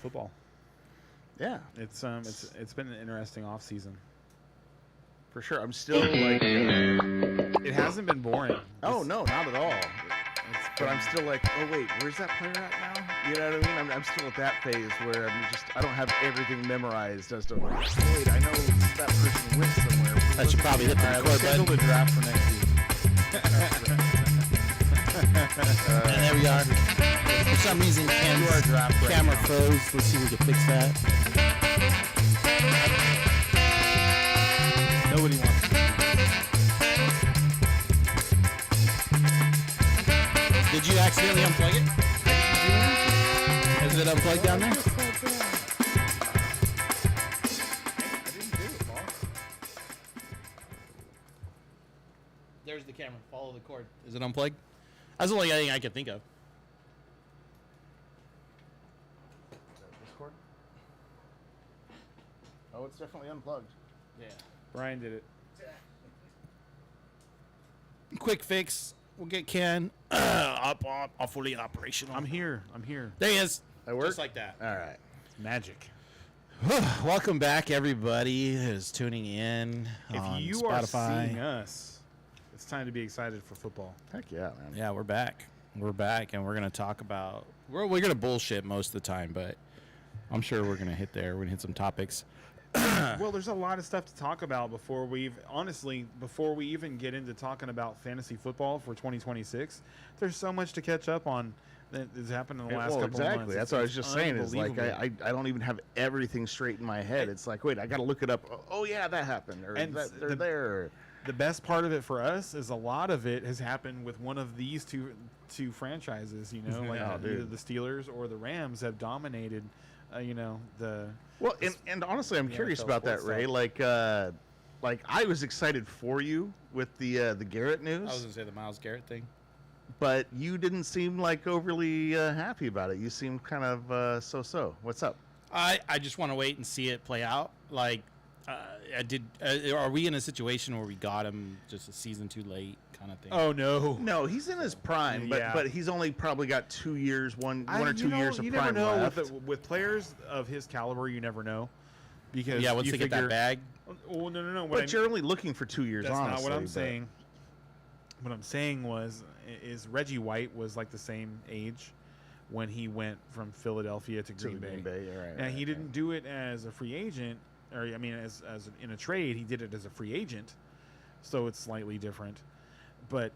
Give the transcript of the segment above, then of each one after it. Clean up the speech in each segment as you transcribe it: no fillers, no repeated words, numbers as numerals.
football. Yeah, It's been an interesting off season. for sure. I'm still like, It hasn't been boring. oh no, not at all. It's But been- I'm still like, oh wait, where's that player at now? You know what I mean? I'm still at that phase where I don't have everything memorized as to like, oh, wait, I know that person went somewhere. I should probably hit the All right, record let's schedule button. the draft for next week. And there we are. For some reason, our draft right camera now. froze. Let's see if we can fix that. Nobody wants to. Did you accidentally unplug it? Is it unplugged down there? There's the camera. Follow the cord. Is it unplugged? That's the only thing I can think of. Discord? Oh, it's definitely unplugged. Yeah. Brian did it. Quick fix. We'll get Ken fully operational. I'm here. There he is. That worked? Just like that. All right. It's magic. Welcome back, everybody who's tuning in If on you are Spotify. seeing us, it's time to be excited for football. Heck yeah, man. Yeah, we're back. We're back, and we're going to talk about... We're going to bullshit most of the time, but I'm sure we're going to hit there. We're going to hit some topics. Well, there's a lot of stuff to talk about before we even get into talking about fantasy football for 2026. There's so much to catch up on that has happened in the last Well, couple exactly. of months. That's what I was just saying. Is like unbelievable. I don't even have everything straight in my head. It's like, wait, I got to look it up. Oh yeah, that happened, or And that, they're the- there. The best part of it for us is a lot of it has happened with one of these two franchises. You know, like Oh, either dude. the Steelers or the Rams have dominated. The Well, and honestly, I'm the curious NFL about that, sports Ray. stuff. Like I was excited for you with the Garrett news, going to say the Myles Garrett thing. but you didn't seem like overly happy about it. You seemed kind of so-so. What's up? I just want to wait and see it play out. Like, are we in a situation where we got him just a season too late kind of thing? oh no, No, he's in his prime, Yeah. but he's only probably got 2 years, one or 2 years of you prime never know left. with players of his caliber. You never know because yeah, once you they get figure, that bag. Oh no. But you're only looking for 2 years. That's honestly, not what I'm but- saying. What I'm saying is Reggie White was like the same age when he went from Philadelphia to To Green Bay. Green Bay, yeah, right, Now right, he didn't do it as a free agent, or I mean, as in a trade. He did it as a free agent, so it's slightly different. But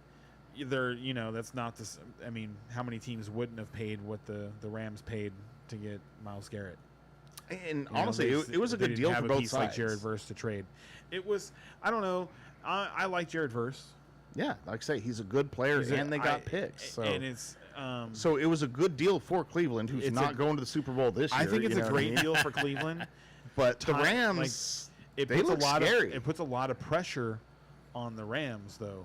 that's not this. I mean, how many teams wouldn't have paid what the Rams paid to get Myles Garrett? And You know, honestly, it was a they good didn't deal have for a both piece sides. like Jared Verse to trade. It was. I don't know. I like Jared Verse. Yeah, like I say, he's a good player, He's a- and they got picks. So. And it's. So it was a good deal for Cleveland, who's It's not a- going to the Super Bowl this year. I think it's you a know what I great mean? deal for Cleveland. But the Time- Rams, It they puts look a lot scary. of it puts a lot of pressure on the Rams though.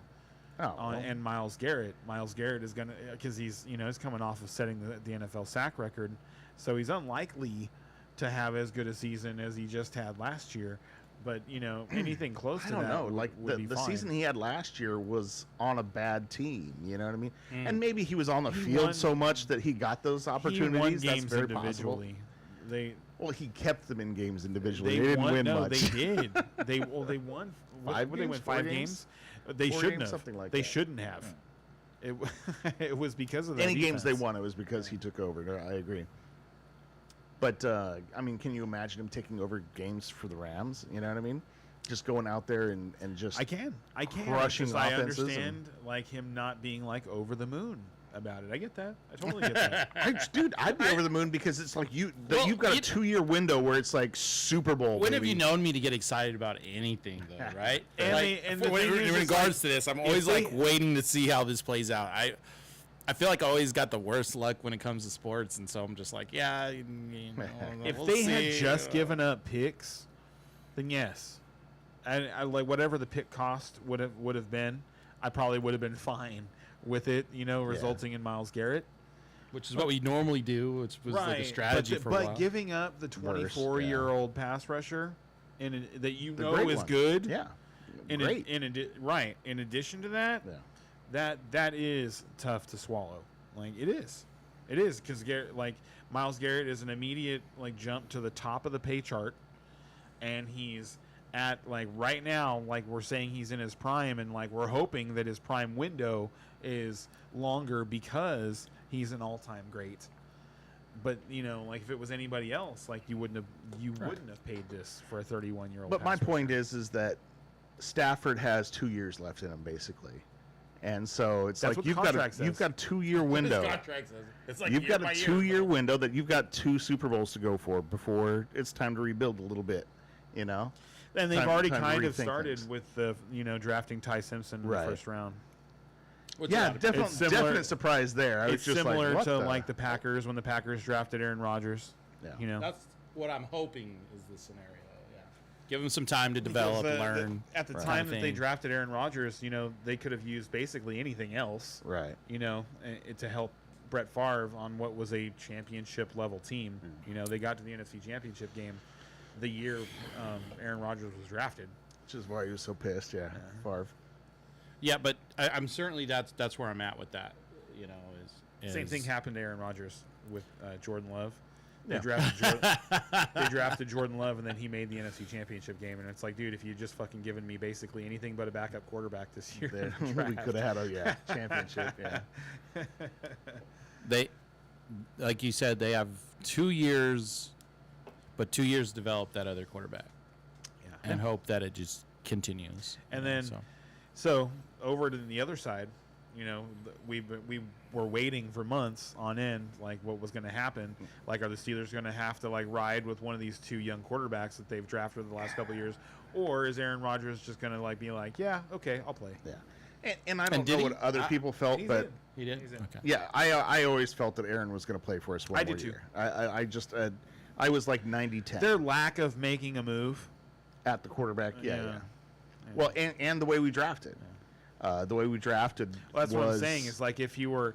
oh, well, And Myles Garrett. Myles Garrett is gonna because he's coming off of setting the NFL sack record, so he's unlikely to have as good a season as he just had last year. But anything close I to don't that know. would, Like would be the fine. season he had last year was on a bad team. You know what I mean? Mm. And maybe he was on the He field won- so much that he got those He won opportunities. That's games very possible. individually. They Well, he kept them in games individually. they They didn't won. win No, much. they did. They won. Five What, they games? win 4 5 games? games. They 4 shouldn't games, have. something like they that. shouldn't have. It it was because of that Any games they defense. won, it was because he took over. I agree. But I mean, can you imagine him taking over games for the Rams? You know what I mean? Just going out there and just I can. crushing because I offenses and- understand like him not being like over the moon about it. I get that. I totally get that. Dude, I'd be over the moon because it's like Well, you've got a you- 2-year window where it's like Super Bowl. When have baby. you known me to get excited about anything, though, right? And Like, they- and the when- thing in is, it's regards to this, I'm always they- like waiting to see how this plays out. I feel like I always got the worst luck when it comes to sports, and so I'm just like, yeah. If we'll they had see. just given up picks, then yes. I like whatever the pick cost would have been, I probably would have been fine with it, resulting in Myles Garrett. Which is what we normally do, which was like a strategy but, for a but while. giving up the 24-year-old pass rusher that The know great is one. good. Yeah, In great. In addition to that, Yeah. that is tough to swallow. Like it is because Garrett, like Myles Garrett is an immediate like jump to the top of the pay chart, and he's at like right now, like we're saying he's in his prime, and like we're hoping that his prime window is longer because he's an all-time great. But you know, like if it was anybody else, like you wouldn't have paid this for a 31-year-old. But my point is that Stafford has 2 years left in him, basically, and so it's That's like what contract says. you've got a 2-year window. Contract says it's like You've got a 2-year window that you've got 2 Super Bowls to go for before it's time to rebuild a little bit. You know, and they've time- already time to kind of rethink started things. with the drafting Ty Simpson in Right. the first round. Yeah, definitely, similar- definite surprise there. I was It's just similar like, to what like the Packers when the Packers drafted Aaron Rodgers. Yeah. You know, That's what I'm hoping is the scenario. Yeah, give him some time to develop, Because, learn. at the Right. time kind of that they thing. drafted Aaron Rodgers, you know, they could have used basically anything else, right. you know, to help Brett Favre on what was a championship level team. You know, they got to the NFC Championship game the year Aaron Rodgers was drafted. Which is why he was so pissed. Yeah, Favre. Yeah, but I'm certainly that's where I'm at with that. You know, is Same thing happened to Aaron Rodgers with Jordan Love. They Yeah. drafted Jordan Love, and then he made the NFC Championship game. And it's like, dude, if you just fucking given me basically anything but a backup quarterback this year, Then in the we draft. could have had a championship. Yeah. They, like you said, they have 2 years, but 2 years to develop that other quarterback, Yeah. and hope that it just continues. And you know, then- So over to the other side, you know, we were waiting for months on end, like what was going to happen. Like, are the Steelers going to have to like ride with one of these 2 young quarterbacks that they've drafted the last couple of years, or is Aaron Rodgers just going to like be like, yeah, okay, I'll play? Yeah. And I don't did know he? what other people felt, He's but in. he did. He's in. Okay. yeah, I always felt that Aaron was going to play for us one I more did too. year. I just I was like 90-10 Their lack of making a move. at the quarterback. Yeah. Yeah. Well, and the way we drafted. The way we drafted Well, that's was what I'm saying. Is like if you were,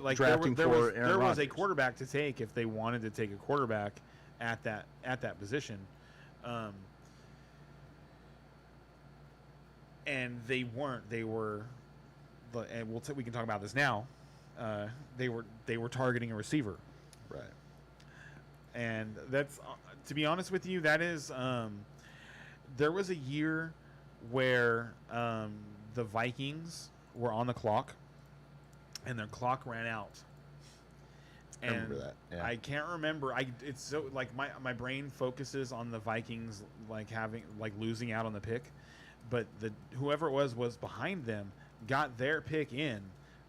like drafting there for was Aaron there was a Rodgers. quarterback to take if they wanted to take a quarterback at that position, and they weren't. They were, and we can talk about this now. They were targeting a receiver, right. and that's to be honest with you, that is there was a year where the Vikings were on the clock, and their clock ran out. I remember that. Yeah. I can't remember. It's so like my brain focuses on the Vikings like losing out on the pick, but whoever it was behind them got their pick in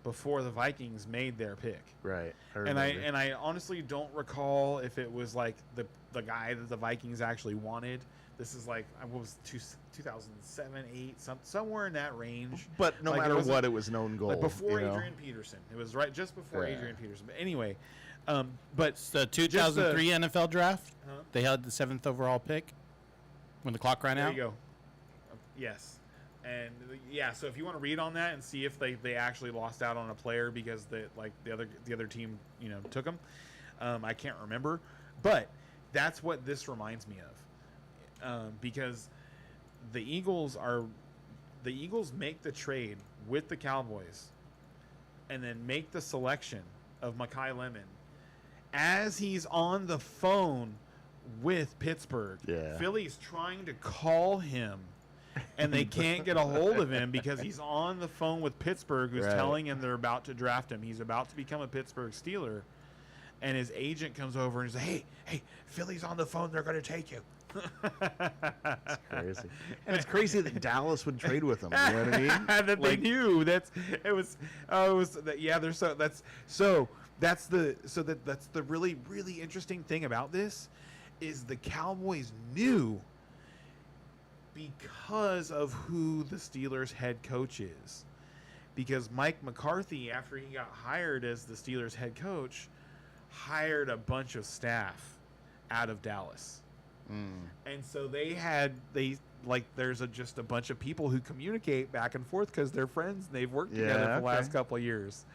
before the Vikings made their pick. Right. And I honestly don't recall if it was like the guy that the Vikings actually wanted. This is like what was 2007, 8, somewhere in that range. But no like, matter it wasn't- what, it was known goal. Like before you know? Adrian Peterson. It was right just before Yeah. Adrian Peterson. But anyway, but It's the 2003 NFL draft. Huh? They had the 7th overall pick when the clock ran there out. you go. Yes. And yeah, so if you want to read on that and see if they actually lost out on a player because the other team, you know, took him, I can't remember, but that's what this reminds me of, because the Eagles make the trade with the Cowboys, and then make the selection of Mekhi Lemon as he's on the phone with Pittsburgh. Yeah. Philly's trying to call him, and they can't get a hold of him because he's on the phone with Pittsburgh, who's Right. telling him they're about to draft him. He's about to become a Pittsburgh Steeler, and his agent comes over and says, hey, Philly's on the phone. They're going to take you. Crazy. And it's crazy that Dallas would trade with him. You know what I mean? that they Like- knew that's the really really interesting thing about this is the Cowboys knew because of who the Steelers head coach is, because Mike McCarthy, after he got hired as the Steelers head coach, hired a bunch of staff out of Dallas. And so there's just a bunch of people who communicate back and forth because they're friends and they've worked together for the last couple of years.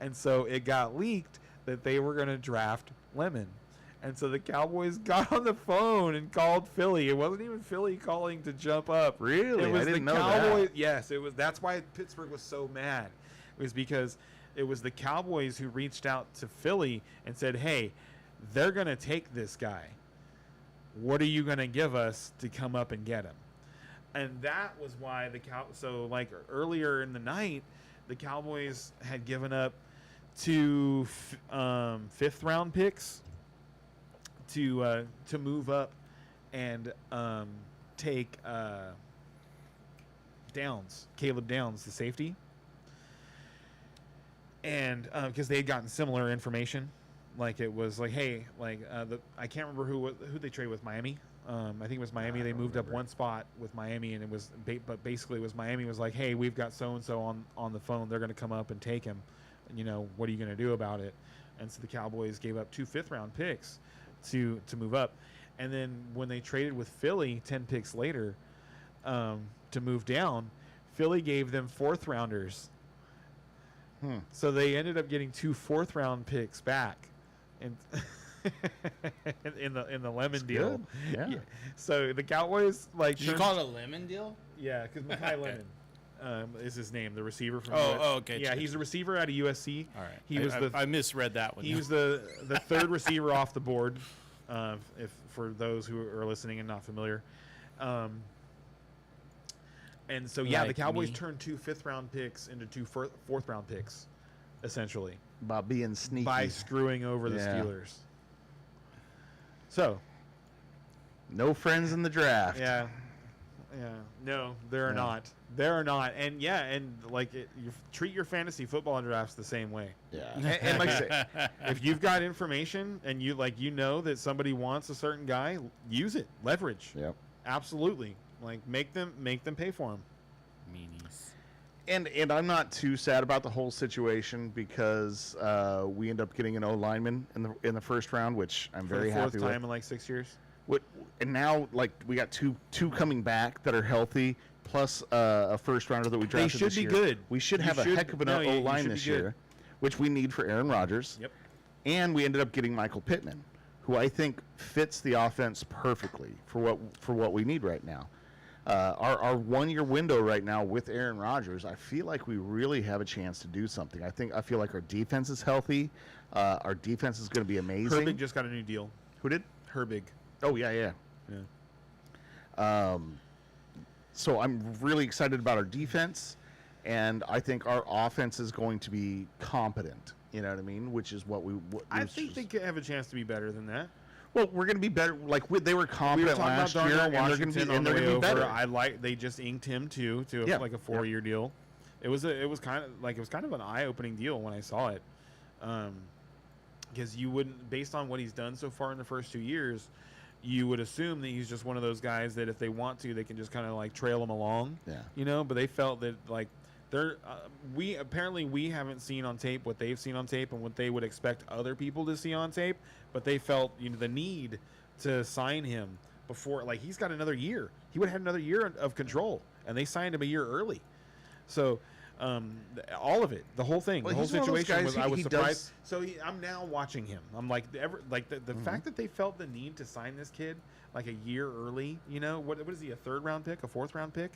And so it got leaked that they were going to draft Lemon. And so the Cowboys got on the phone and called Philly. It wasn't even Philly calling to jump up. Really? It was I didn't the know Cowboys. that. Yes, it was. That's why Pittsburgh was so mad. It was because it was the Cowboys who reached out to Philly and said, "Hey, they're going to take this guy. What are you going to give us to come up and get him? And that was why so like earlier in the night, the Cowboys had given up 2 fifth round picks to move up and take Caleb Downs, the safety, and because they had gotten similar information, like it was like, hey, like I can't remember who they traded with Miami. I think it was Miami. They moved up one spot with Miami, and it was but basically it was Miami was like, hey, we've got so and so on the phone. They're going to come up and take him. You know, what are you going to do about it? And so the Cowboys gave up 2 fifth-round picks to move up. And then when they traded with Philly 10 picks later to move down, Philly gave them 4th-rounders. So they ended up getting 2 4th-round picks back, and in the lemon deal. Yeah. So the Cowboys Did you call it a lemon deal? Yeah, because Mekhi Lemon is his name, the receiver from. Okay. Yeah, he's a receiver out of USC. All right. He was I misread that one. He was the 3rd receiver off the board. If for those who are listening and not familiar, and so yeah, Like the Cowboys me. turned 2 5th-round picks into 2 4th-round picks, essentially By being sneaky. by screwing over the Yeah. Steelers. So No friends in the draft. yeah, no, there are Yeah. not. There are not, and like you treat your fantasy football drafts the same way. Yeah. And like I say, If you've got information and you know that somebody wants a certain guy, use it, leverage. yep. Absolutely, like make them pay for him. Meanies. And I'm not too sad about the whole situation because we end up getting an O lineman in the first round, which I'm For very the 4th happy time with. in like 6 years. And now, like, we got two coming back that are healthy, plus a first rounder that we drafted should this be year. good. We should You have a should- heck of an no, you O line should be this good. year, which we need for Aaron Rodgers. Yep. And we ended up getting Michael Pittman, who I think fits the offense perfectly for what we need right now. Our 1 year window right now with Aaron Rodgers, I feel like we really have a chance to do something. I feel like our defense is healthy. Our defense is going to be amazing. Herbig just got a new deal. Who did? Herbig. Oh yeah, yeah. Yeah. So I'm really excited about our defense, and I think our offense is going to be competent. You know what I mean? Which is what I think they could have a chance to be better than that. Well, we're going to be better. Like they were We were competent talking about last year, Darnell and they're going Washington to be, on the way be over. better. They just inked him too to Yeah. like a 4-year deal. It was kind of an eye-opening deal when I saw it, because you wouldn't, based on what he's done so far in the first 2 years, you would assume that he's just one of those guys that if they want to, they can just kind of like trail him along. Yeah. But they felt that like they're we haven't seen on tape what they've seen on tape and what they would expect other people to see on tape, but they felt the need to sign him before, like, he's got another year. He would have had another year of control, and they signed him a year early. So all of it, the whole thing, Well, the whole he's one of those situation guys, was, I was he surprised. does- So I'm now watching him. I'm like, the fact that they felt the need to sign this kid like a year early. What is he, a 3rd-round pick, a 4th-round pick?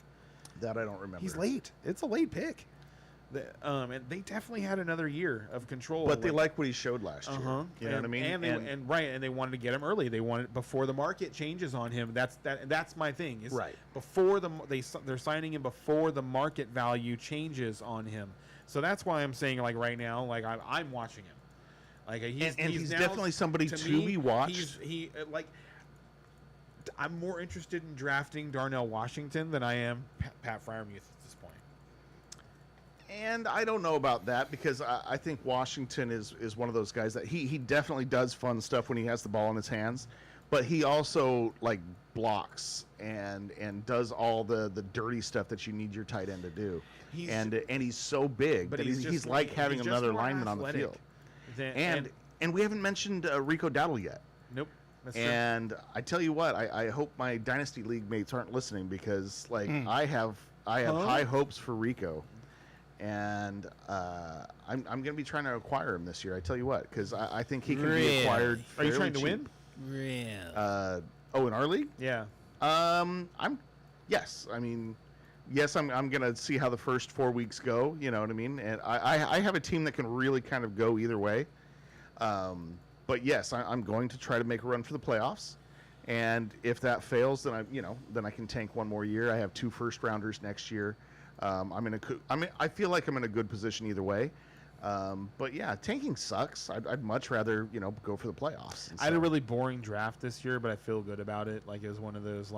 That I don't remember. He's late. It's a late pick. And they definitely had another year of control. But they like what he showed last year. Uh-huh. You know what I mean? And they wanted to get him early. They wanted before the market changes on him. That's my thing. Is Right. Before they're signing him before the market value changes on him. So that's why I'm saying, like, right now, like, I'm watching him. Like, he's now, definitely somebody to me, be watched. I'm more interested in drafting Darnell Washington than I am Pat Fryermuth at this point. And I don't know about that because I think Washington is one of those guys that he definitely does fun stuff when he has the ball in his hands, but he also like blocks and does all the dirty stuff that you need your tight end to do. And he's so big But that he's he's just like more- having he's just another more lineman on the athletic field. than- And we haven't mentioned Rico Dowdle yet. Nope. That's true. And I tell you what, I hope my Dynasty League mates aren't listening because I have high hopes for Rico. And I'm going to be trying to acquire him this year. I tell you what, because I think he can be acquired. Are you fairly trying to cheap. win? Really? In our league? Yeah. Yes. I mean, yes. I'm going to see how the first 4 weeks go. You know what I mean? And I have a team that can really kind of go either way. but yes, I'm going to try to make a run for the playoffs. And if that fails, then I can tank one more year. I have 2 first-rounders next year. I feel like I'm in a good position either way. But yeah, tanking sucks. I'd much rather go for the playoffs. I had a really boring draft this year, but I feel good about it. Like, it was one of those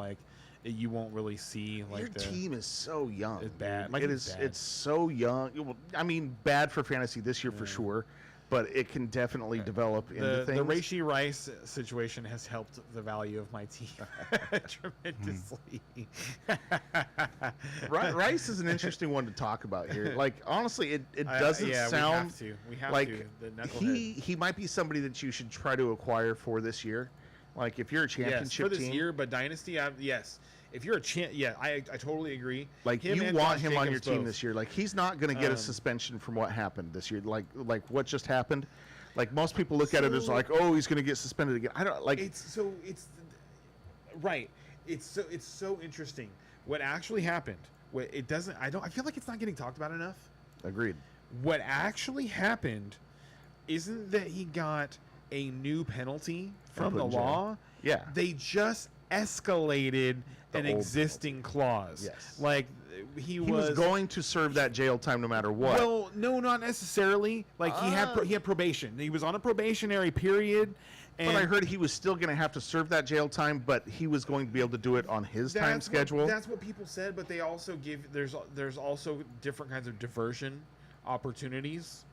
you won't really see like your team is so young. It's bad. Dude. My team's bad. It's so young. Well, I mean, bad for fantasy this year for sure, but it can definitely develop into things. The Rashee Rice situation has helped the value of my team tremendously. Rice is an interesting one to talk about here. Like, honestly, it doesn't sound. We have like to. The knucklehead. he might be somebody that you should try to acquire for this year. Like, if you're a championship for this team, year, but dynasty, yes. If you're a I totally agree. Like, you want him on your team this year. Like, he's not going to get a suspension from what happened this year. Like what just happened. Like, most people look at it as like, oh, he's going to get suspended again. I don't like. It's right. It's so interesting. What actually happened? It doesn't. I feel like it's not getting talked about enough. Agreed. What actually happened isn't that he got a new penalty from the law. Yeah. They just escalated an existing clause. Yes. Like he was going to serve that jail time no matter what. Well, no, not necessarily. Like he had probation. He was on a probationary period. And but I heard he was still going to have to serve that jail time, but he was going to be able to do it on his time schedule. That's what people said, but they also there's also different kinds of diversion opportunities.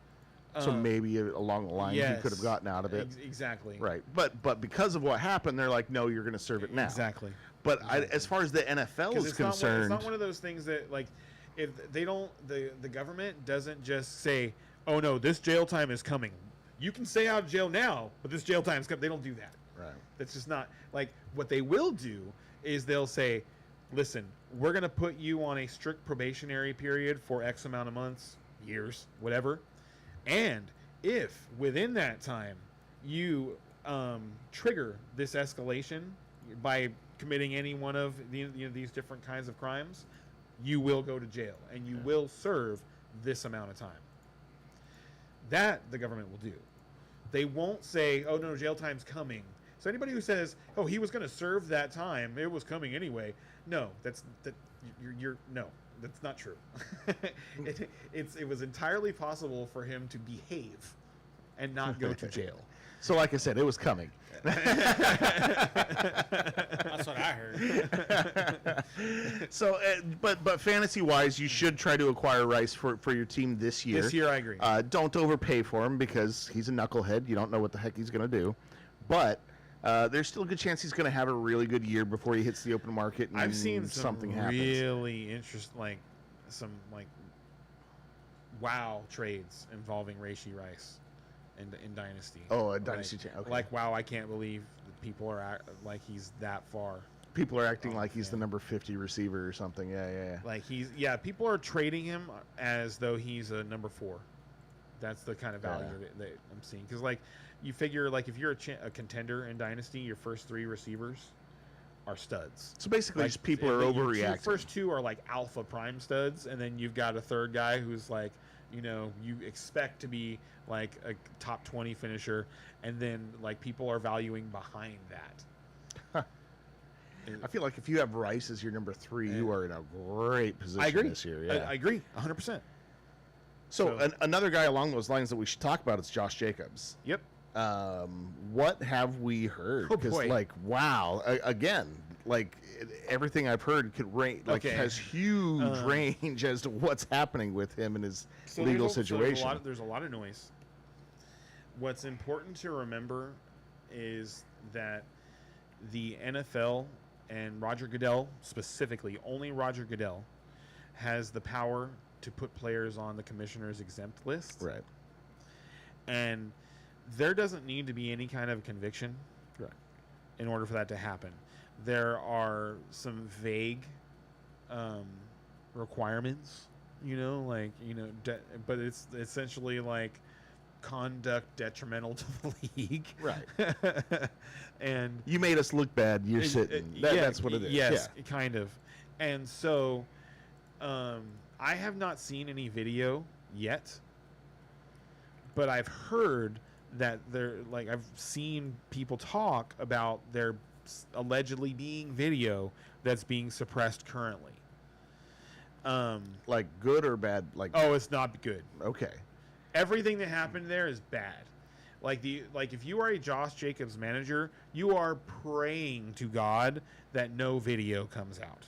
So maybe along the line he could have gotten out of it. Exactly. Right. But because of what happened, they're like, no, you're going to serve it now. Exactly. But as far as the NFL is concerned, it's not one of those things that, like, if they don't, the government doesn't just say, oh no, this jail time is coming. You can stay out of jail now, but this jail time is coming. They don't do that. right. That's just not like what they will do is they'll say, listen, we're going to put you on a strict probationary period for X amount of months, years, whatever. And if within that time you trigger this escalation by committing any one of these different kinds of crimes, you will go to jail and you will serve this amount of time. That the government will do. They won't say, oh no, jail time's coming. So anybody who says, oh, he was going to serve that time, it was coming anyway. No, you're no. That's not true. It was entirely possible for him to behave and not go to jail. So, like I said, it was coming. That's what I heard. So, but fantasy-wise, you should try to acquire Rice for your team this year. This year, I agree. Don't overpay for him because he's a knucklehead. You don't know what the heck he's going to do. But there's still a good chance he's going to have a really good year before he hits the open market and I've seen something some happens. really interesting, some wow trades involving Rashee Rice in Dynasty. Oh, a Dynasty chain. Okay. Like, wow, I can't believe that people are like he's that far. People are acting like he's the number 50 receiver or something. Yeah. Like people are trading him as though he's a number 4. That's the kind of value that I'm seeing. Because, like, you figure, like, if you're a contender in Dynasty, your first 3 receivers are studs. So basically, just people are overreacting. Your first 2 are, like, alpha prime studs, and then you've got a third guy who's, like, you expect to be, like, a top 20 finisher, and then, like, people are valuing behind that. I feel like if you have Rice as your number 3, you are in a great position I agree. this year. Yeah. I agree, 100%. So another guy along those lines that we should talk about is Josh Jacobs. Yep. What have we heard? Oh, Because, boy. like, wow, again, like everything I've heard could has huge range as to what's happening with him and his legal situation. There's a lot of noise. What's important to remember is that the NFL and Roger Goodell specifically, only Roger Goodell, has the power to put players on the commissioner's exempt list. Right. And there doesn't need to be any kind of conviction in order for that to happen. There are some vague requirements, but it's essentially like conduct detrimental to the league. Right. And you made us look bad. You're sitting. That's what it is. Yes, kind of. And so I have not seen any video yet, but I've heard that they're like, I've seen people talk about there allegedly being video that's being suppressed currently. Like good or bad? Like Oh, it's not good. okay. Everything that happened there is bad. Like if you are a Josh Jacobs manager, you are praying to God that no video comes out.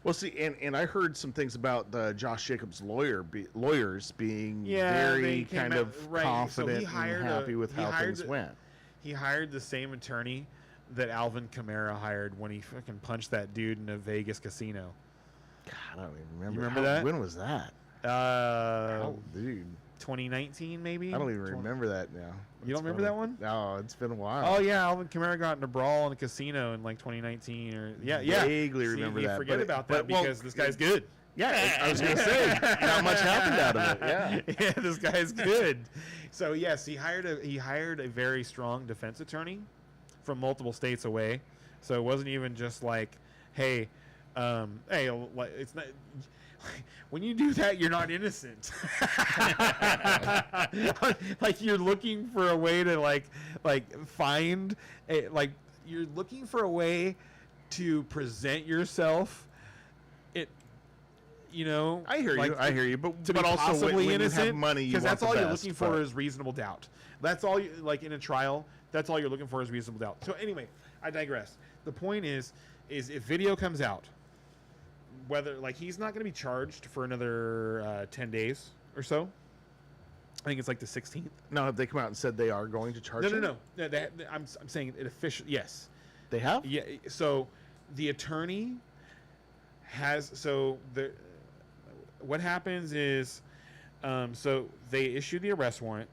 Well, see, and I heard some things about the Josh Jacobs lawyers being they very came kind out- of right, so confident he hired and happy with he how hired things went. He hired the same attorney that Alvin Kamara hired when he fucking punched that dude in a Vegas casino. God, I don't even remember. You remember that? When was that? Dude, 2019 maybe. I don't even remember that now. You don't remember that one? No, it's been a while. Oh yeah, Alvin Kamara got in a brawl in a casino in like 2019 or yeah. Vaguely See, remember you that, forget but about that well, because this guy's good. Yeah, I was gonna say not much happened out of it. Yeah. Yeah, this guy's good. So yes, he hired a very strong defense attorney from multiple states away. So it wasn't even just like, hey, it's not. When you do that, you're not innocent. Like you're looking for a way to find you're looking for a way to present yourself. I hear you. I hear you. But to but be also possibly when innocent, you have money, because that's all the you're best, looking for but- is reasonable doubt. That's all you like in a trial. That's all you're looking for is reasonable doubt. So anyway, I digress. The point is if video comes out, whether he's not going to be charged for another 10 days or so. I think it's like the 16th. No, have they come out and said they are going to charge him? No. I'm saying it officially. Yes. They have? Yeah. So the attorney has what happens is, so they issued the arrest warrant.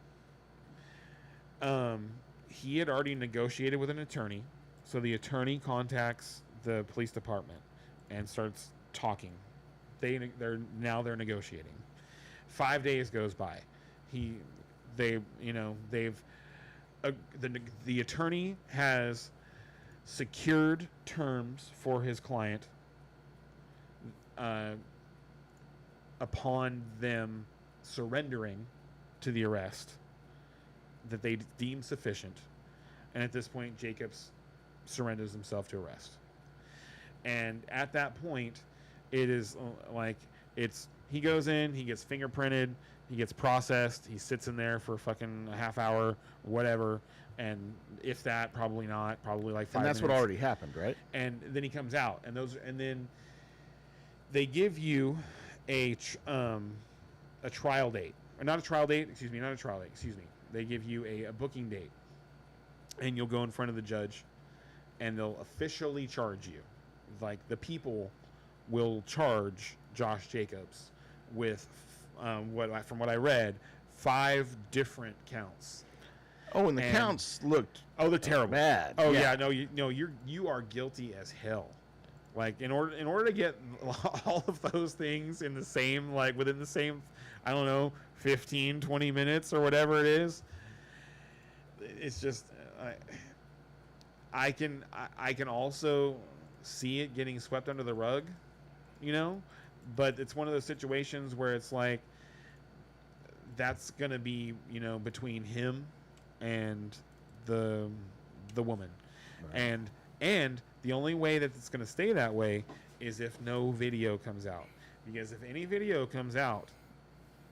He had already negotiated with an attorney, so the attorney contacts the police department and starts talking. They're negotiating. 5 days goes by. The attorney has secured terms for his client upon them surrendering to the arrest that they deem sufficient. And at this point, Jacobs surrenders himself to arrest. And at that point, it is he goes in, he gets fingerprinted, he gets processed, he sits in there for fucking a half hour, whatever, and if that, probably not, probably like 5 minutes. And that's what already happened, right? And then he comes out, and then they give you a trial date, or not a trial date, excuse me. They give you a booking date, and you'll go in front of the judge, and they'll officially charge you. Like the people will charge Josh Jacobs with from what I read, 5 different counts. Oh, and the counts looked they're terrible. bad. Oh yeah, you are guilty as hell. Like in order to get all of those things in the same within the same, I don't know, 15, 20 minutes or whatever it is. It's just I can also see it getting swept under the rug, but it's one of those situations where it's like that's going to be, between him and the woman. Right. And the only way that it's going to stay that way is if no video comes out. Because if any video comes out,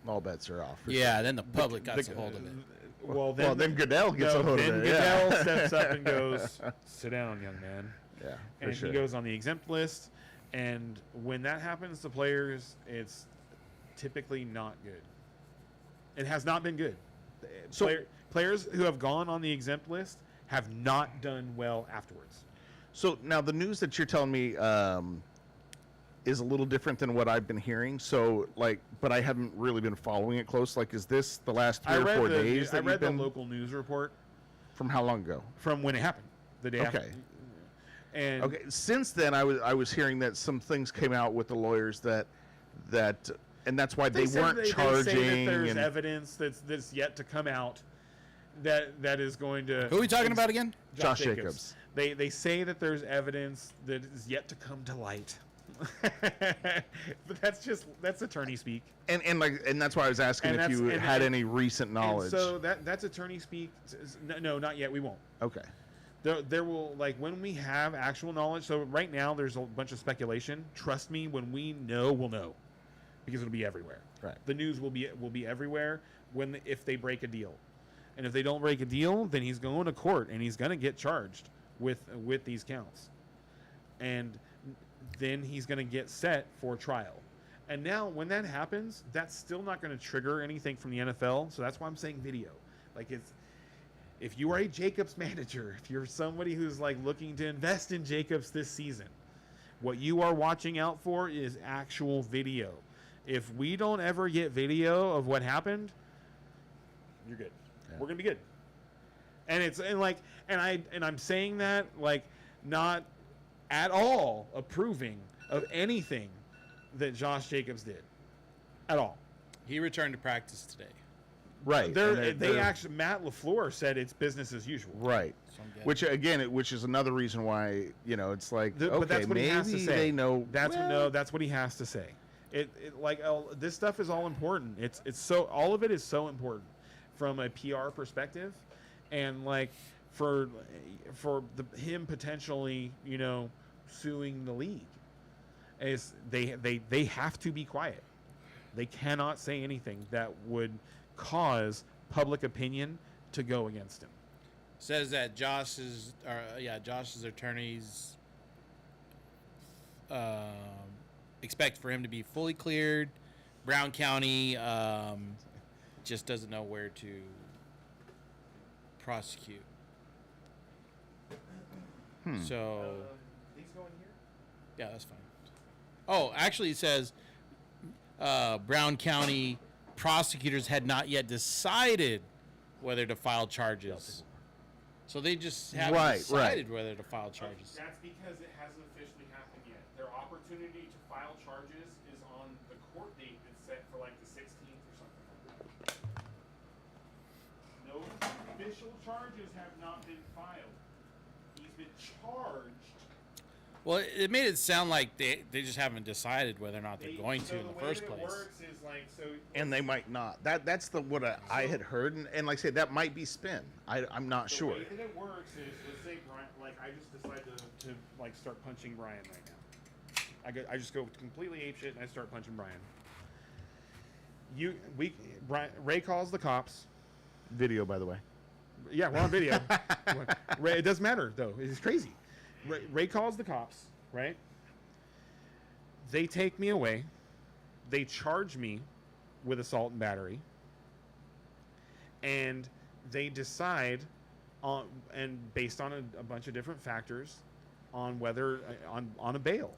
all bets are off. Yeah, then the public gets a hold of it. Well, then Goodell gets a hold of it. Then Goodell steps up and goes, "Sit down, young man." Yeah, and sure. he goes on the exempt list. And when that happens to players, it's typically not good. It has not been good. So players who have gone on the exempt list have not done well afterwards. So now the news that you're telling me is a little different than what I've been hearing. So but I haven't really been following it close. Is this the last 3 or 4 days? I read the local news report. From how long ago? From when it happened, the day after. And okay. Since then, I was hearing that some things came out with the lawyers that and that's why they weren't charging. They say that there's evidence that's yet to come out that is going to. Who are we talking about again? Josh Jacobs. They say that there's evidence that is yet to come to light. But that's attorney speak. And that's why I was asking And if you that's- and- had and- any recent knowledge. And so that's attorney speak. No, not yet. We won't. Okay. There will, like, when we have actual knowledge. So right now there's a bunch of speculation. Trust me, when we know, we'll know, because it'll be everywhere. Right. The news will be everywhere if they break a deal, and if they don't break a deal, then he's going to court and he's going to get charged with these counts, and then he's going to get set for trial. And now when that happens, that's still not going to trigger anything from the NFL. So that's why I'm saying video. Like, if you are a Jacobs manager, if you're somebody who's like looking to invest in Jacobs this season, what you are watching out for is actual video. If we don't ever get video of what happened, you're good. Yeah. We're gonna be good. And I'm saying that, like, not at all approving of anything that Josh Jacobs did, at all. He returned to practice today. Right. And They actually, Matt LaFleur said it's business as usual. Right. So I'm getting- Which is another reason why, it's like, But okay, that's what he has to maybe say. they know. That's what he has to say. This stuff is all important. It's so, all of it is so important from a PR perspective, and like for him potentially, suing the league. Is they have to be quiet. They cannot say anything that would cause public opinion to go against him. Says that Josh's attorneys expect for him to be fully cleared. Brown County just doesn't know where to prosecute. So These go in here. yeah, that's fine. Oh, actually, it says Brown County prosecutors had not yet decided whether to file charges. So they just haven't Right, decided whether to file charges. That's because it hasn't officially happened yet. Their opportunity to file charges is on the court date that's set for like the 16th or something like that. No official charges have not been filed. He's been charged. Well, it made it sound like they just haven't decided whether or not they're going to in the first place. The way that it works is like, so. And they might not. That's what I had heard, and like I said, that might be spin. I'm not sure. The way that it works is, let's say Brian, like, I just decide to like start punching Brian right now. I just go completely apeshit and I start punching Brian. Ray calls the cops. Video, by the way. Yeah, we're on video. Ray, it doesn't matter though. It's crazy. Ray calls the cops, right? They take me away. They charge me with assault and battery. And they decide on, and based on a bunch of different factors, on whether on a bail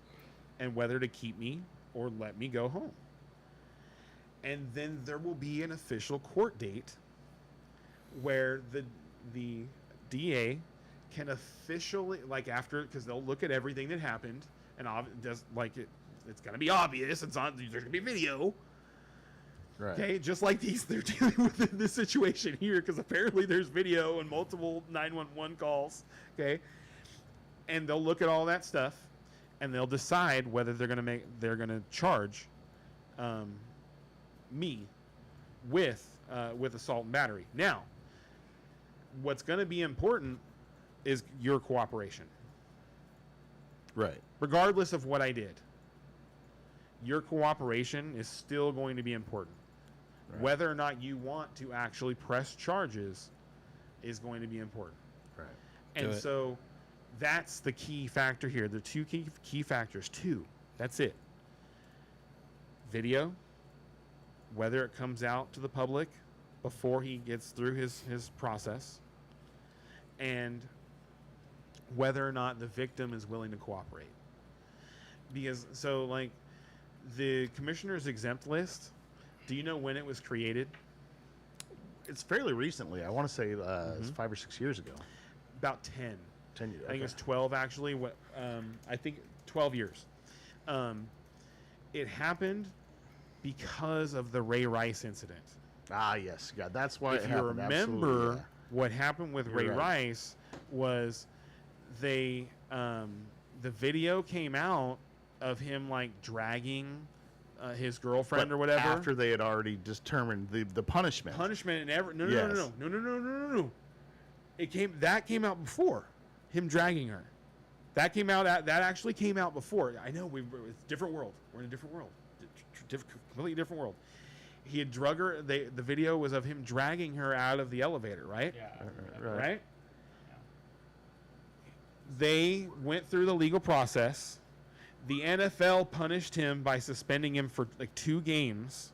and whether to keep me or let me go home. And then there will be an official court date where the DA can officially, like, after, because they'll look at everything that happened, and just like it's gonna be obvious. It's on. There's gonna be video. Right. Okay, just like they're dealing with in this situation here, because apparently there's video and multiple 911 calls. Okay, and they'll look at all that stuff, and they'll decide whether they're gonna charge me with assault and battery. Now, what's gonna be important is your cooperation. Right. Regardless of what I did, your cooperation is still going to be important. Right. Whether or not you want to actually press charges is going to be important. Right. And Good. so that's the key factor here. The two key factors. That's it. Video, whether it comes out to the public before he gets through his process, and whether or not the victim is willing to cooperate. Because, so, like, the commissioner's exempt list, do you know when it was created? It's fairly recently. I want to say it's 5 or 6 years ago. About 10. 10 years. I think it was 12, actually. I think 12 years. It happened because of the Ray Rice incident. Ah, yes. Yeah, that's why If it you happened. remember, Absolutely, what happened with You're Ray right. Rice was the video came out of him like dragging his girlfriend But or whatever. after they had already determined the punishment. Punishment and every no. Yes. That came out before him dragging her. That actually came out before. I know it's a different world. We're in a different world, completely different world. He had drug her. The video was of him dragging her out of the elevator, right? Yeah. Right. They went through the legal process. The NFL punished him by suspending him for like 2 games.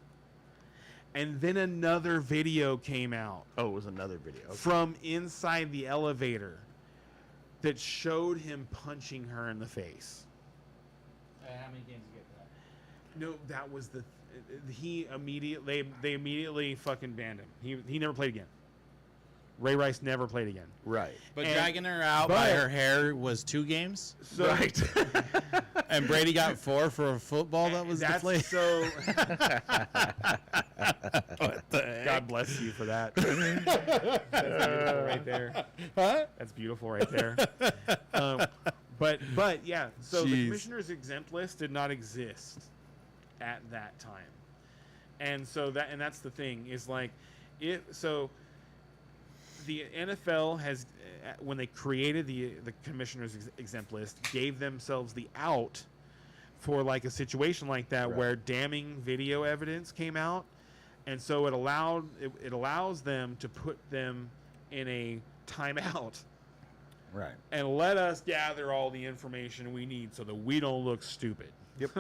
And then another video came out Oh, it was another video. Okay. from inside the elevator that showed him punching her in the face. How many games you get for that? No, that was they immediately fucking banned him. He never played again. Ray Rice never played again. Right. But And- dragging her out by her hair was 2 games, So, Right. and Brady got 4 for a football that was that's deflated. so. What the heck? God bless you for that. That's beautiful right there. Huh? That's beautiful right there. But yeah, so the Jeez. commissioner's exempt list did not exist at that time, and that's the thing is like the NFL has when they created the commissioner's exempt list gave themselves the out for like a situation like that Right. where damning video evidence came out, and so it allows them to put them in a timeout Right. and let us gather all the information we need so that we don't look stupid. Yep.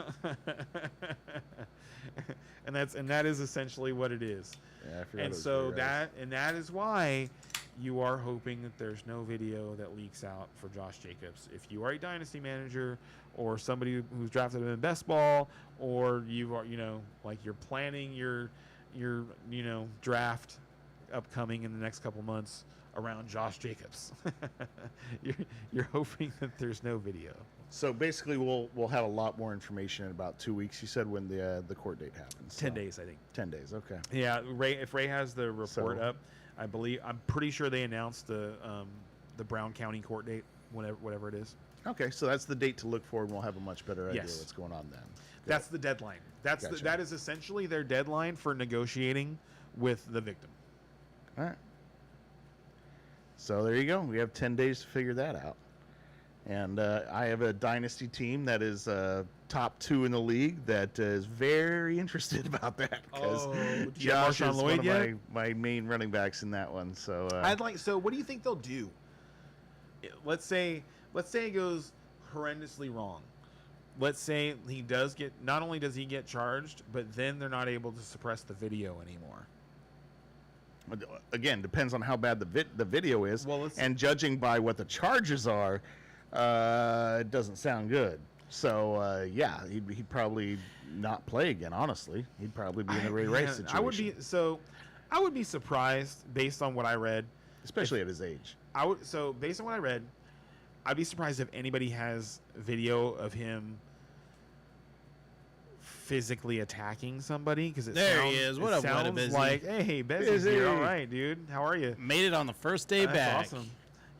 and that is essentially what it is. Yeah, I forgot it And was so Ray Rice. that is why you are hoping that there's no video that leaks out for Josh Jacobs. If you are a dynasty manager or somebody who's drafted him in best ball, or you are, like you're planning your draft upcoming in the next couple months around Josh Jacobs, you're hoping that there's no video. So basically, we'll have a lot more information in about 2 weeks. You said when the court date happens. 10 so- days, I think. 10 days. Okay. Yeah, if Ray has the report So- up, I'm pretty sure they announced the Brown County court date, whatever it is. Okay. So that's the date to look for, and we'll have a much better idea Yes. what's going on then. That's the deadline. Gotcha. That is essentially their deadline for negotiating with the victim. All right. So there you go. We have 10 days to figure that out. And I have a dynasty team that is top 2 in the league that is very interested about that because Oh, do you have Josh Marshawn is Lloyd one yet? of my main running backs in that one. So So what do you think they'll do? Let's say it goes horrendously wrong. Let's say he does get, not only does he get charged, but then they're not able to suppress the video anymore. again, depends on how bad the video is. Well, let's- and judging by what the charges are, it doesn't sound good. So yeah, he'd probably not play again. Honestly, he'd probably be in the Ray Rice situation. I would be surprised based on what I read. especially at his age. Based on what I read, I'd be surprised if anybody has video of him physically attacking somebody because There he is. What up, Weta Busy? like, hey, Bezzy's Busy. here. All right, dude. How are you? Made it on the first day That's back. awesome.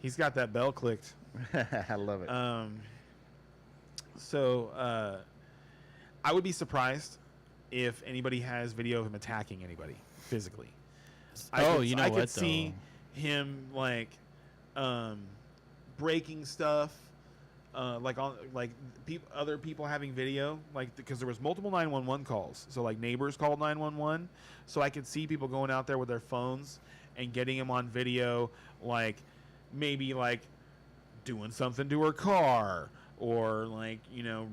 He's got that bell clicked. I love it. I would be surprised if anybody has video of him attacking anybody physically. I could see him like breaking stuff, other people having video, like because there was multiple 911 calls. So like neighbors called 911. So I could see people going out there with their phones and getting him on video, like maybe like doing something to her car, or like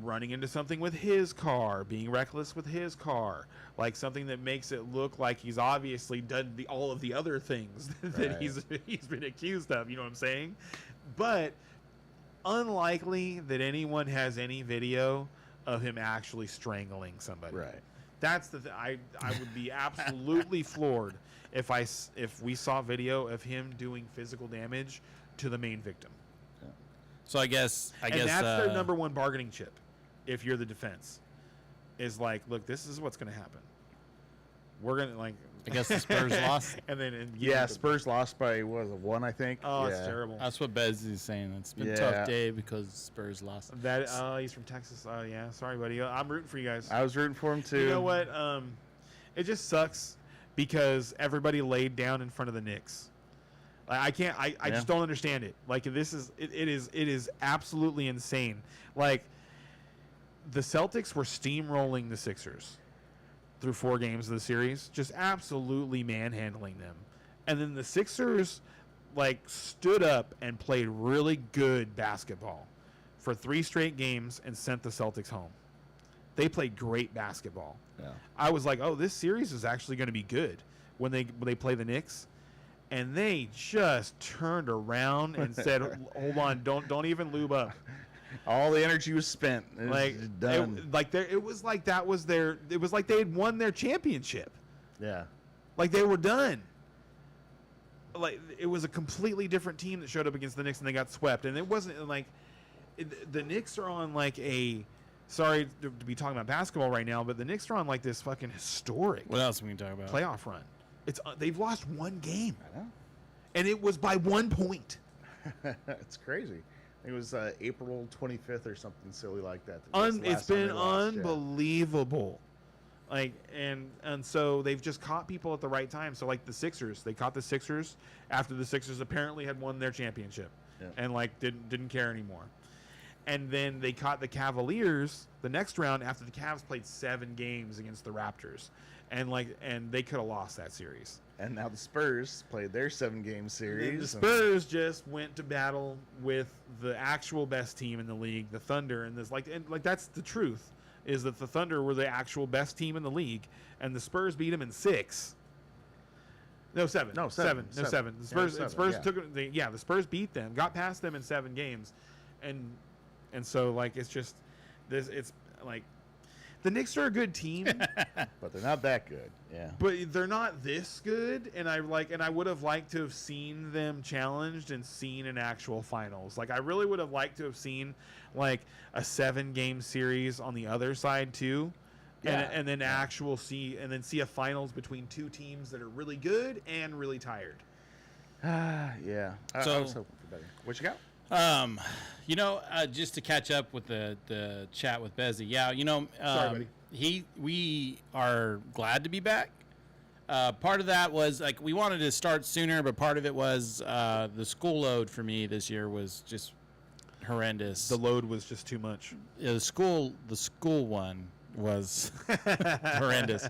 running into something with his car, being reckless with his car, like something that makes it look like he's obviously done all of the other things that Right. he's been accused of. You know what I'm saying? But unlikely that anyone has any video of him actually strangling somebody. Right. That's the I would be absolutely floored if we saw video of him doing physical damage to the main victim. So I guess And that's their number one bargaining chip. If you're the defense, is like, look, this is what's going to happen. we're gonna like. I guess the Spurs lost. And then Yeah, Spurs lost by what was it, 1, I think. Oh, yeah. it's terrible. That's what Bez is saying. It's been a Yeah. tough day because Spurs lost. That he's from Texas. Oh yeah, sorry, buddy. I'm rooting for you guys. I was rooting for him too. You know what? It just sucks because everybody laid down in front of the Knicks. Like, I can't. I just don't understand it. Like this is it is absolutely insane. Like the Celtics were steamrolling the Sixers through 4 games of the series, just absolutely manhandling them. And then the Sixers like stood up and played really good basketball for 3 straight games and sent the Celtics home. They played great basketball. Yeah. I was like, oh, this series is actually going to be good when they play the Knicks. And they just turned around and said, hold on, don't even lube up. All the energy was spent. It was Like just done. it was like that was their. It was like they had won their championship. Yeah. Like they were done. Like it was a completely different team that showed up against the Knicks and they got swept. And it wasn't like the Knicks are on like a. Sorry to be talking about basketball right now, but the Knicks are on like this fucking historic What else can we talk about? playoff run. It's they've lost 1 game, I know. and it was by 1 point. It's crazy. It was April 25th or something silly like that. That's the It's last time been they lost, yeah. unbelievable. Like and so they've just caught people at the right time. So like the Sixers, they caught the Sixers after the Sixers apparently had won their championship, Yeah. and like didn't care anymore. And then they caught the Cavaliers the next round after the Cavs played 7 games against the Raptors, and they could have lost that series. And now the Spurs played their 7-game series. And the Spurs just went to battle with the actual best team in the league, the Thunder, and that's the truth, is that the Thunder were the actual best team in the league, and the Spurs beat them in 6. No, 7. No, 7. seven. No, 7. The Yeah, Spurs, seven, Spurs yeah. took it. The Spurs beat them, got past them in 7 games, and so like it's just this. It's like the Knicks are a good team. But they're not that good. Yeah. But they're not this good, and I would have liked to have seen them challenged and seen an actual finals. Like I really would have liked to have seen like a 7-game series on the other side too, Yeah. and then see a finals between 2 teams that are really good and really tired. Yeah. I So- was hoping for better. What you got? Just to catch up with the chat with Bezzy. Yeah, Sorry, buddy. We are glad to be back. Part of that was like we wanted to start sooner, but part of it was the school load for me this year was just horrendous. The load was just too much. The school one was horrendous,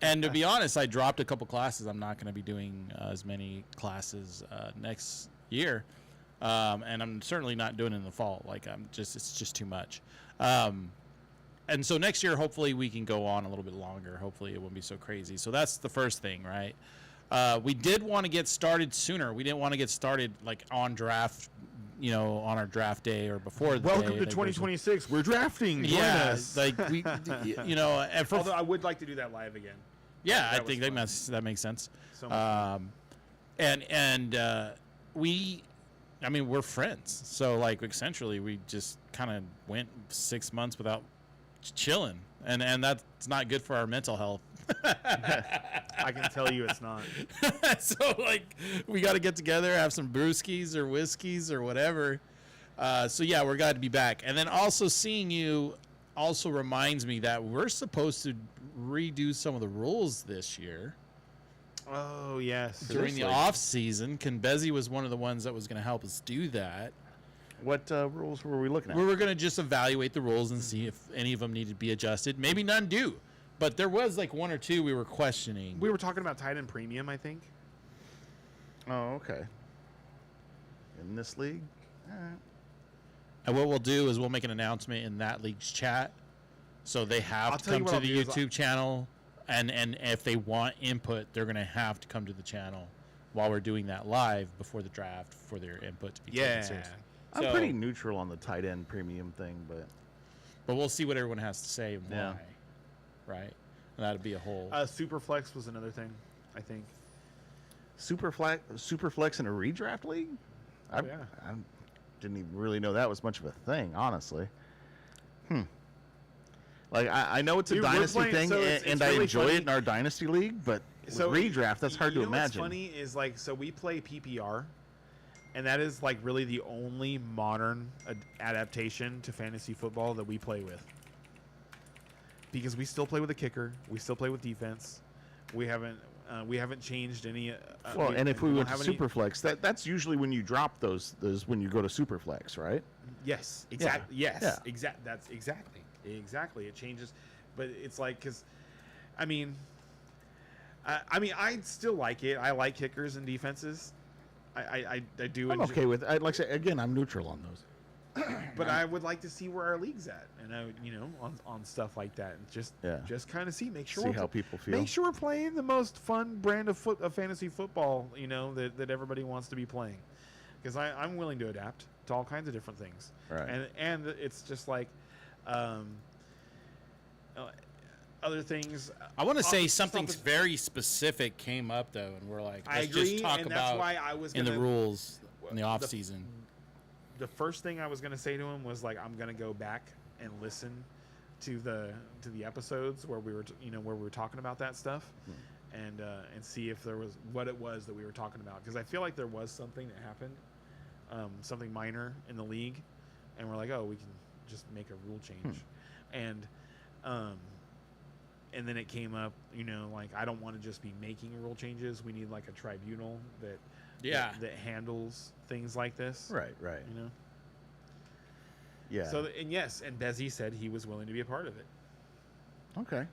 and to be honest, I dropped a couple classes. I'm not going to be doing as many classes next year. And I'm certainly not doing it in the fall. Like it's just too much. And so next year, hopefully we can go on a little bit longer. Hopefully it won't be so crazy. So that's the first thing, right? We did want to get started sooner. We didn't want to get started like on draft, on our draft day or before the Welcome day. to Like, 2026. We're drafting. Join Yeah, us. like we, and for, Although I would like to do that live again. yeah, I that think was fun. that makes sense. So much fun. We're friends. So like essentially we just kind of went 6 months without chilling. And that's not good for our mental health. I can tell you it's not. So like we got to get together, have some brewskis or whiskeys or whatever. So yeah, we're glad to be back. And then also seeing you also reminds me that we're supposed to redo some of the rules this year. Oh yes. During the Seriously? off season, Bezzy was one of the ones that was going to help us do that. What rules were we looking at? We were going to just evaluate the rules and see if any of them needed to be adjusted. Maybe none do, but there was like 1 or 2 we were questioning. We were talking about tight end premium, I think. Oh, okay. In this league? All right. And what we'll do is we'll make an announcement in that league's chat, so they have I'll to tell you come what to I'll the do is YouTube channel, and if they want input, they're going to have to come to the channel while we're doing that live before the draft for their input to be taken Yeah. seriously. I'm So- pretty neutral on the tight end premium thing, but But we'll see what everyone has to say and why, Yeah. right? And that'd be a whole. Superflex was another thing, I think. Superflex in a redraft league? I didn't even really know that was much of a thing, honestly. Like I know it's a Dude, we're dynasty playing- thing, so and, it's and I really enjoy funny. it in our dynasty league, but with redraft, that's hard to you know imagine. What's funny is like, so we play PPR, and that is like really the only modern adaptation to fantasy football that we play with. Because we still play with a kicker, we still play with defense. We haven't changed any. Well, and if we don't went to have any- Superflex, that's usually when you drop those when you go to Superflex, right? Yes, exactly. Yes, Yeah. That's exactly. It changes, but it's like because, I mean, I still like it. I like kickers and defenses. I do. I'm okay with. Like I say again, I'm neutral on those. But I would like to see where our league's at, and on stuff like that, and just kind of make sure See we're how people feel. Make sure we're playing the most fun brand of fantasy football, that everybody wants to be playing, because I'm willing to adapt to all kinds of different things, Right. and it's just like, other things. I want to say Off- something off- very specific came up though, and we're like, I let's agree, just talk and that's about why I was in the gonna- rules in the the- off season. The first thing I was gonna say to him was like, I'm gonna go back and listen to the episodes where we were where we were talking about that stuff, and see if there was what it was that we were talking about, because I feel like there was something that happened, something minor in the league, and we're like, oh, we can just make a rule change, and then it came up, like, I don't want to just be making rule changes. We need like a tribunal that that handles things like this. Right. Yeah. So and yes, and Bezzy said he was willing to be a part of it. Okay.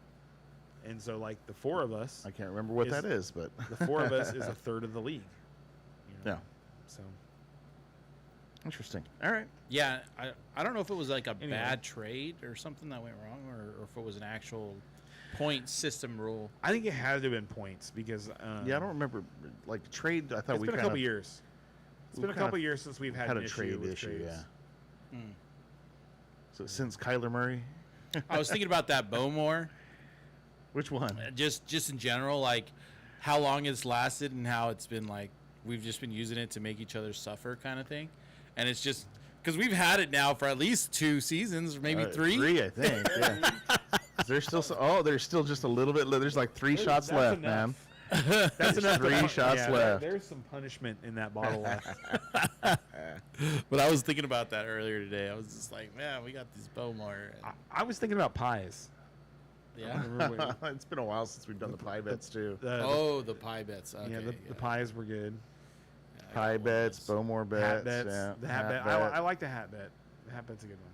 And so like the four of us, I can't remember what that is, but the four of us is a third of the league. Yeah. So Interesting. All right. Yeah, I don't know if it was like a Anyway. bad trade or something that went wrong, or if it was an actual point system rule. I think it had to have been points because Yeah, I don't remember like trade. I thought It's we been a kind couple of years. It's we been a kind couple of years since we've had had an a trade with issue. trades. Yeah. So since Kyler Murray, I was thinking about that Bowmore, which one? just in general, like how long it's lasted and how it's been like we've just been using it to make each other suffer, kind of thing. And it's just because we've had it now for at least 2 seasons, or maybe 3. 3, I think. Yeah. There's still there's still just a little bit. There's like 3 shots That's left, enough. man. That's enough. 3 shots left. There's some punishment in that bottle left. But I was thinking about that earlier today. I was just like, man, we got these Bowmore. I was thinking about pies. Yeah. It's been a while since we've done the pie bets too. The pie bets. Okay, yeah, yeah. the pies were good. Yeah, I Pie got one of bets, those. Bowmore bets. Hat bets. Yeah, The hat bet. I like the hat bet. The hat bet's a good one.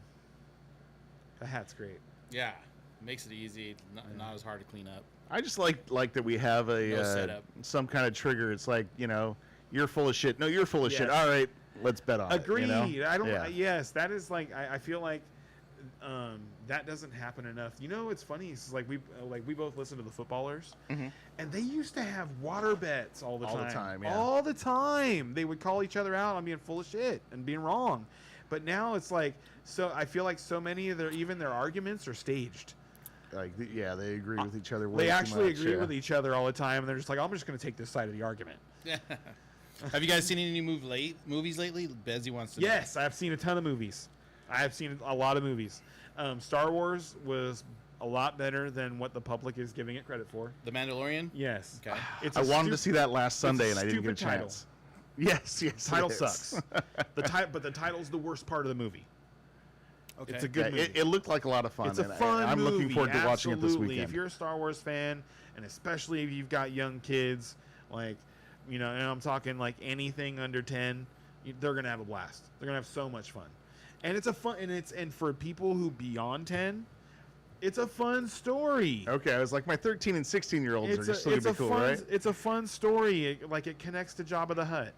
The hat's great. Yeah, makes it easy. Not as hard to clean up. I just like that we have No a setup. some kind of trigger. It's like, you're full of shit. No, you're full of shit. Yes. All right, let's bet on Agreed. it. I don't. Yeah. Yes, that is like I feel like that doesn't happen enough. It's funny. It's like we both listen to the footballers, Mhm. and they used to have water bets all the All time. the time, yeah. All the time. They would call each other out on being full of shit and being wrong. But now it's like I feel like so many of their arguments are staged. Like, they agree with each other. Way They too actually much, agree yeah. with each other all the time, and they're just like, I'm just going to take this side of the argument. Have you guys seen any movies lately? Bezzy wants to know. Yes, I've seen a ton of movies. I have seen a lot of movies. Star Wars was a lot better than what the public is giving it credit for. The Mandalorian? Yes. Okay. It's I wanted to see that last Sunday, a and I didn't get a stupid title. chance. Yes. The title it is. sucks. But the title's the worst part of the movie. Okay. It's a good Yeah, movie. it looked like a lot of fun. It's a and fun I'm movie. looking forward to watching it this Absolutely. weekend. If you're a Star Wars fan, and especially if you've got young kids, like, and I'm talking like anything under 10, they're gonna have a blast. They're gonna have so much fun, and it's a fun, and for people who beyond 10, it's a fun story. Okay, I was like, my 13 and 16-year-olds are just still it's gonna be cool, fun, right? It's a fun story. It connects to Jabba the Hutt,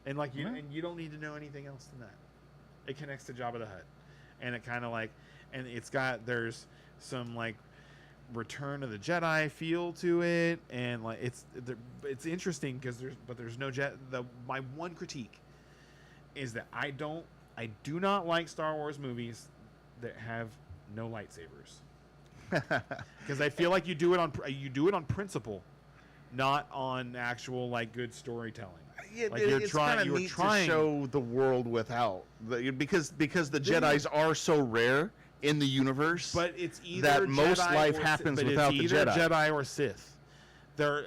and like Mhm. and you don't need to know anything else than that. It connects to Jabba the Hutt, and it kind of like, and there's some like Return of the Jedi feel to it, and like it's interesting because there's no my one critique is that I do not like Star Wars movies that have no lightsabers. Because I feel like you do it on principle, not on actual like good storytelling. Like it's kind of neat to show the world without because the Jedis are so rare in the universe. But it's either that most Jedi life or happens but without it's the either Jedi. Jedi or Sith. There,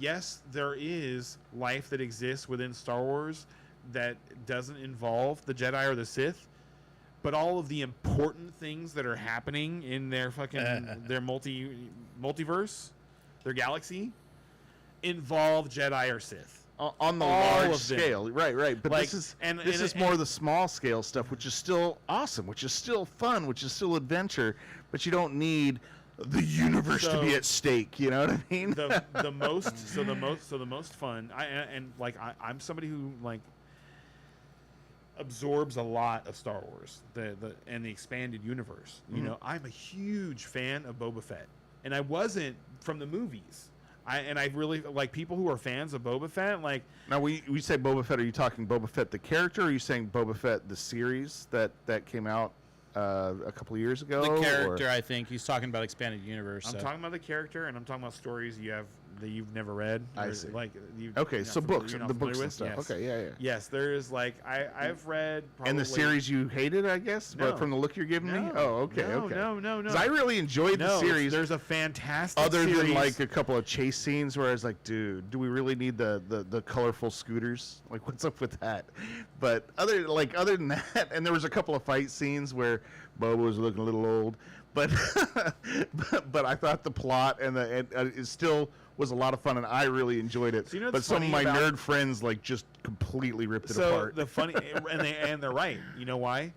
yes, there is life that exists within Star Wars that doesn't involve the Jedi or the Sith, but all of the important things that are happening in their fucking their multiverse, their galaxy, involve Jedi or Sith. On the All large of them. scale, right. But Like, this is and- this and- is more the small scale stuff, which is still awesome, which is still fun, which is still adventure. But you don't need the universe to be So- at stake. You know what I mean? the most fun. I'm somebody who like absorbs a lot of Star Wars, the expanded universe. You know, I'm a huge fan of Boba Fett, and I wasn't from the movies. I really like people who are fans of Boba Fett. Like, Now, we say Boba Fett. Are you talking Boba Fett the character, or are you saying Boba Fett the series that came out a couple of years ago? The or- character, I think he's talking about expanded universe. I'm so. talking about the character, and I'm talking about stories that you've never read. I or, see. Like, Okay, you're so not books, you're not the familiar books and with? stuff. Yes. Okay, yeah. Yes, there is like I've read probably, And the series you hated, I guess, No. but from the look you're giving me. No. Oh, okay, No, okay. no. 'Cause I really enjoyed the No, series. There's a fantastic Other series. than like a couple of chase scenes where I was like, dude, do we really need the colorful scooters? Like, what's up with that? But other than that, and there was a couple of fight scenes where Boba was looking a little old, but but I thought the plot and it still was a lot of fun, and I really enjoyed it. So you know but what's some of my funny about- nerd friends like just completely ripped it so apart. the funny and they're right. You know why?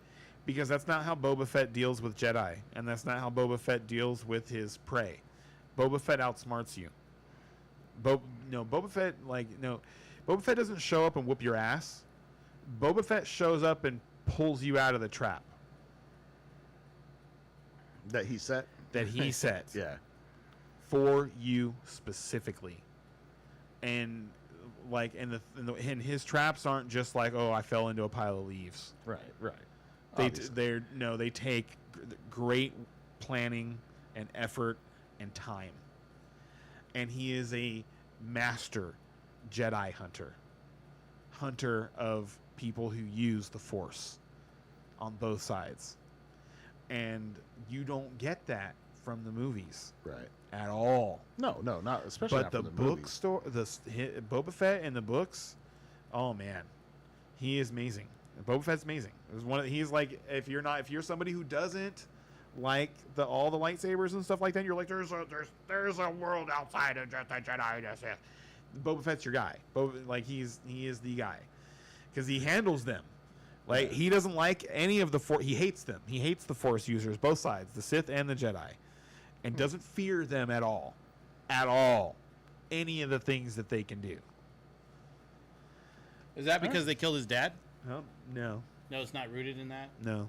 Because that's not how Boba Fett deals with Jedi, and that's not how Boba Fett deals with his prey. Boba Fett outsmarts you. Boba Fett Boba Fett doesn't show up and whoop your ass. Boba Fett shows up and pulls you out of the trap that he set. that he set Yeah. for you specifically. And and his traps aren't just like, oh, I fell into a pile of leaves. Right. They take great planning and effort and time. And he is a master Jedi hunter of people who use the Force on both sides. And you don't get that from the movies Right. at all. No, not especially But not the from the movies. bookstore, Boba Fett in the books, oh man, he is amazing. Boba Fett's amazing. It was he's like, if you're somebody who doesn't like all the lightsabers and stuff like that, you're like, there's a world outside of just the Jedi. That's it. Boba Fett's your guy. He is the guy because he handles them. Like, he doesn't like any of the Force. He hates them. He hates the Force users, both sides, the Sith and the Jedi, and doesn't fear them at all. At all. Any of the things that they can do. Is that because they killed his dad? No. No, it's not rooted in that. No.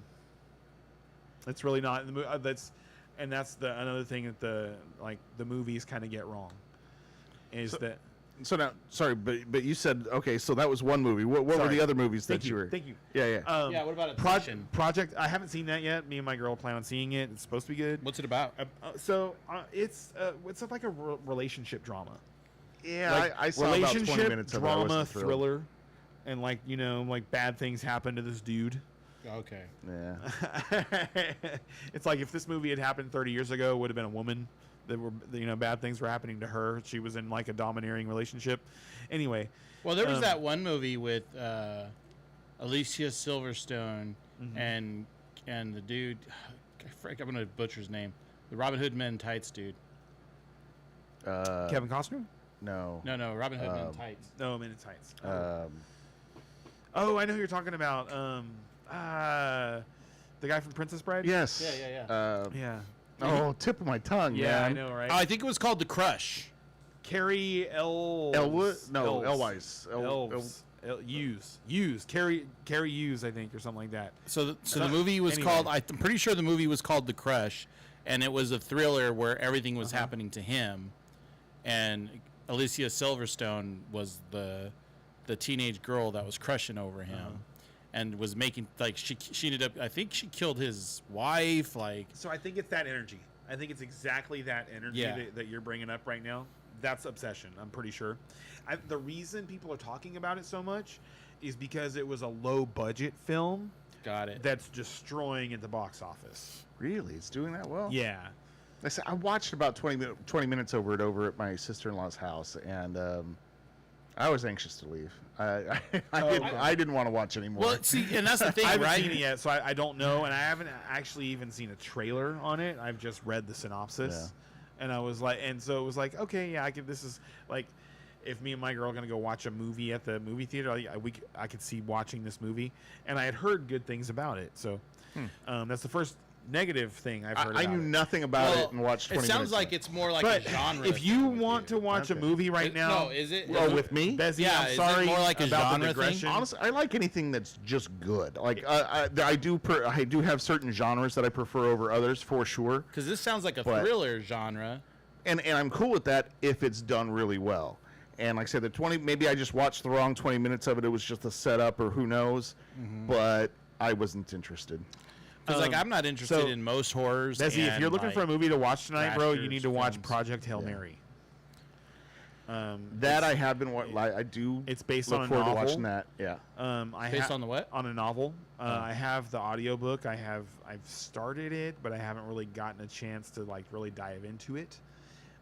It's really not. In the that's another thing that the movies kind of get wrong. Is that. So now, sorry, but you said, okay, so that was one movie. What were Sorry. the other movies Thank that you were? Thank you. Yeah. Yeah, what about Project? Ascension? I haven't seen that yet. Me and my girl plan on seeing it. It's supposed to be good. What's it about? It's like a relationship drama. Yeah, Like, I saw about 20 relationship minutes of it. I drama wasn't thrilled. thriller, and like bad things happen to this dude. Okay. Yeah. It's like if this movie had happened 30 years ago, it would have been a woman that were bad things were happening to her. She was in like a domineering relationship. Anyway, Well, there was that one movie with Alicia Silverstone and the dude. I'm gonna butcher his name. The Robin Hood Men in Tights dude. Kevin Costner? No. No, Robin Hood Men in Tights. No, Men in Tights. Um, Oh, I know who you're talking about. The guy from Princess Bride. yes. Yeah. Yeah. Oh, tip of my tongue, Yeah, man. I know, right? I think it was called The Crush. Carrie Elwood? No, Elwes. Elwise. Hughes. Carrie Hughes, I think, or something like that. So the movie was Anyway. called. I'm pretty sure the movie was called The Crush, and it was a thriller where everything was happening to him, and Alicia Silverstone was the teenage girl that was crushing over him, and was making she ended up. I think she killed his wife. So I think it's that energy. I think it's exactly that energy Yeah. that you're bringing up right now. That's Obsession, I'm pretty sure. The reason people are talking about it so much is because it was a low-budget film Got it. that's destroying at the box office. Really, it's doing that well. Yeah. I watched about 20 minutes over at my sister-in-law's house, and I was anxious to leave. I didn't want to watch anymore. Well, see, and that's the thing, I haven't right? seen it yet, so I don't know, and I haven't actually even seen a trailer on it. I've just read the synopsis, and I was like, and so it was like, okay, yeah, I could. This is like, if me and my girl are gonna go watch a movie at the movie theater, I could see watching this movie, and I had heard good things about it. So that's the first negative thing I've heard. I about knew it. nothing about Well, it and watched 20 It sounds minutes like of it. it's more like But a genre. if you thing with want to watch a Okay. movie right now, no, is it? Oh, with me? Bezzy, Yeah, I'm is it sorry more like a about genre the thing? digression. Honestly, I like anything that's just good. Like I do have certain genres that I prefer over others for sure, Because this sounds like a But- thriller genre. and I'm cool with that if it's done really well. And like I said, maybe I just watched the wrong 20 minutes of it. It was just a setup, or who knows. But I wasn't interested. Because like I'm not interested so, in most horrors. Bessie, if and, you're looking for a movie to watch tonight, bro, you Rashers need to watch films. Project Hail Yeah. Mary. That I have been. I do. It's based look on a forward to novel. watching that. Yeah. Based on the what? On a novel. I have the audiobook. I've started it, but I haven't really gotten a chance to like really dive into it.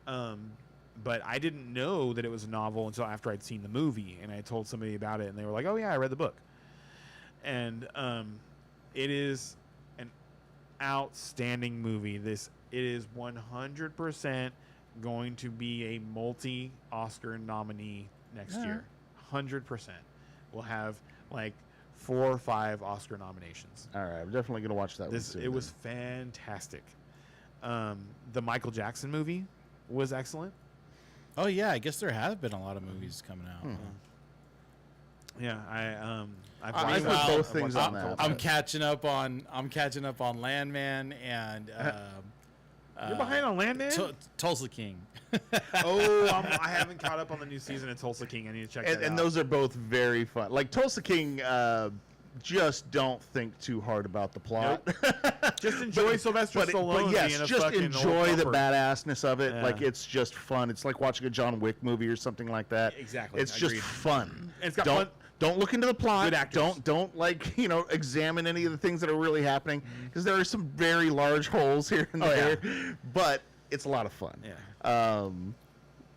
But I didn't know that it was a novel until after I'd seen the movie, and I told somebody about it, and they were like, "Oh yeah, I read the book." And it is an outstanding movie. It is 100% going to be a multi-Oscar nominee next year. 100%. We'll have like 4 or 5 Oscar nominations. All right. I'm definitely gonna watch that one soon. It was fantastic. The Michael Jackson movie was excellent. Oh yeah, I guess there have been a lot of movies coming out. Yeah, I've I watched put it. both I've things watched on it that. multiple I'm times. catching up on Landman and You're behind on Landman? Tulsa King. I haven't caught up on the new season of Tulsa King. I need to check that out. and those are both very fun. Like Tulsa King, just don't think too hard about the plot. Just enjoy Sylvester Stallone yes, being a just fucking enjoy old the thumper. badassness of it. Yeah. Like it's just fun. It's like watching a John Wick movie or something like that. Exactly, It's agreed. just fun. And it's got don't fun- don't look into the plot. Good actors. Don't like examine any of the things that are really happening because there are some very large holes here and there. But it's a lot of fun. Yeah.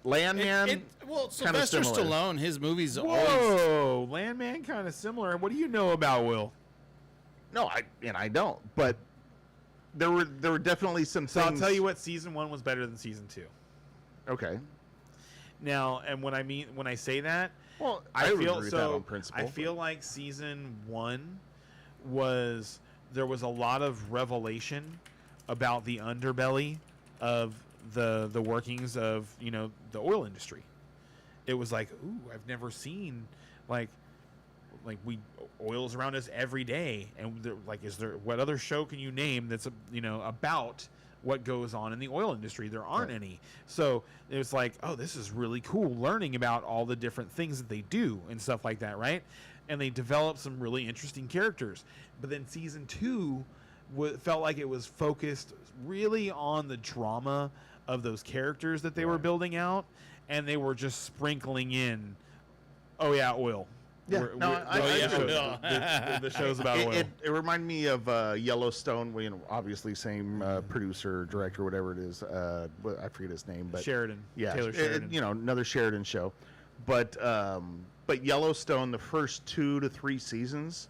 Landman. Well, kinda Sylvester similar. Stallone, his movies always. Whoa, Landman kind of similar. What do you know about Will? No, I don't. But there were definitely some So things. I'll tell you what, season 1 was better than season 2. Okay. Now, and when I say that, Well, I would feel agree with so. that on principle. I feel like season 1 there was a lot of revelation about the underbelly of the workings of the oil industry. It was like, ooh, I've never seen like oil's around us every day, and what other show can you name that's about what goes on in the oil industry? There aren't any. So it was like, oh, this is really cool, learning about all the different things that they do and stuff like that, right? And they developed some really interesting characters. But then season 2 felt like it was focused really on the drama of those characters that they were building out, and they were just sprinkling in, oh yeah, oil. Yeah, no, I agree. The show's about oil. It reminded me of Yellowstone. Obviously same producer, director, whatever it is. I forget his name, but Sheridan. yeah, Taylor Sheridan. another Sheridan show. But Yellowstone, the first 2 to 3 seasons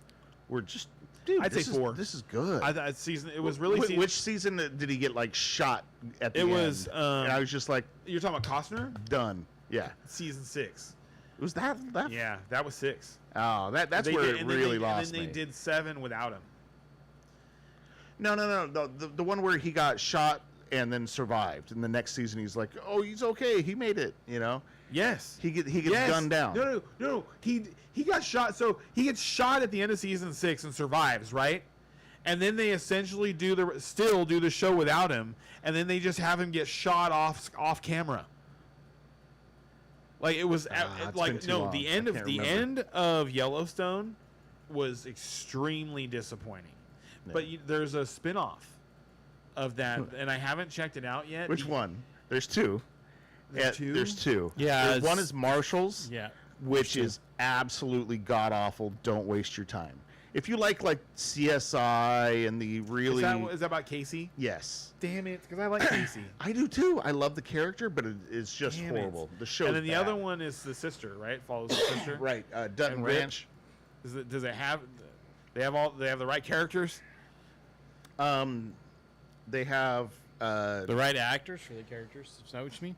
were just. Dude, I'd say 4. This is good. It was really Which season did he get shot at the end? It was, and I was just like, you're talking about Costner? done. Yeah. Season 6. It was that. Yeah, that was 6. Oh, that's They where did- it and then really they, lost And then me. they did 7 without him. No. The one where he got shot and then survived. In the next season, he's like, "Oh, he's okay. He made it." Yes. He gets Yes. gunned down. No. He got shot. So he gets shot at the end of season 6 and survives, right? And then they essentially do the show without him, and then they just have him get shot off camera. Like it was it's been too long. the I end can't remember. end of Yellowstone was extremely disappointing. Yeah. But there's a spin-off of that, and I haven't checked it out yet. Which one? There's 2. There's two? There's 2. Yeah, One it's- is Marshall's, Yeah. which is absolutely god awful. Don't waste your time. If you like CSI and the really Is that about Casey? yes, Damn it, because I like Casey. I do too. I love the character, but it's just Damn it. horrible. The show. And then the other one is the sister, right? Follows the sister. right? Dutton And Rip? Ranch. Does it have? They have the right characters. They have The right actors for the characters. Is that what you mean?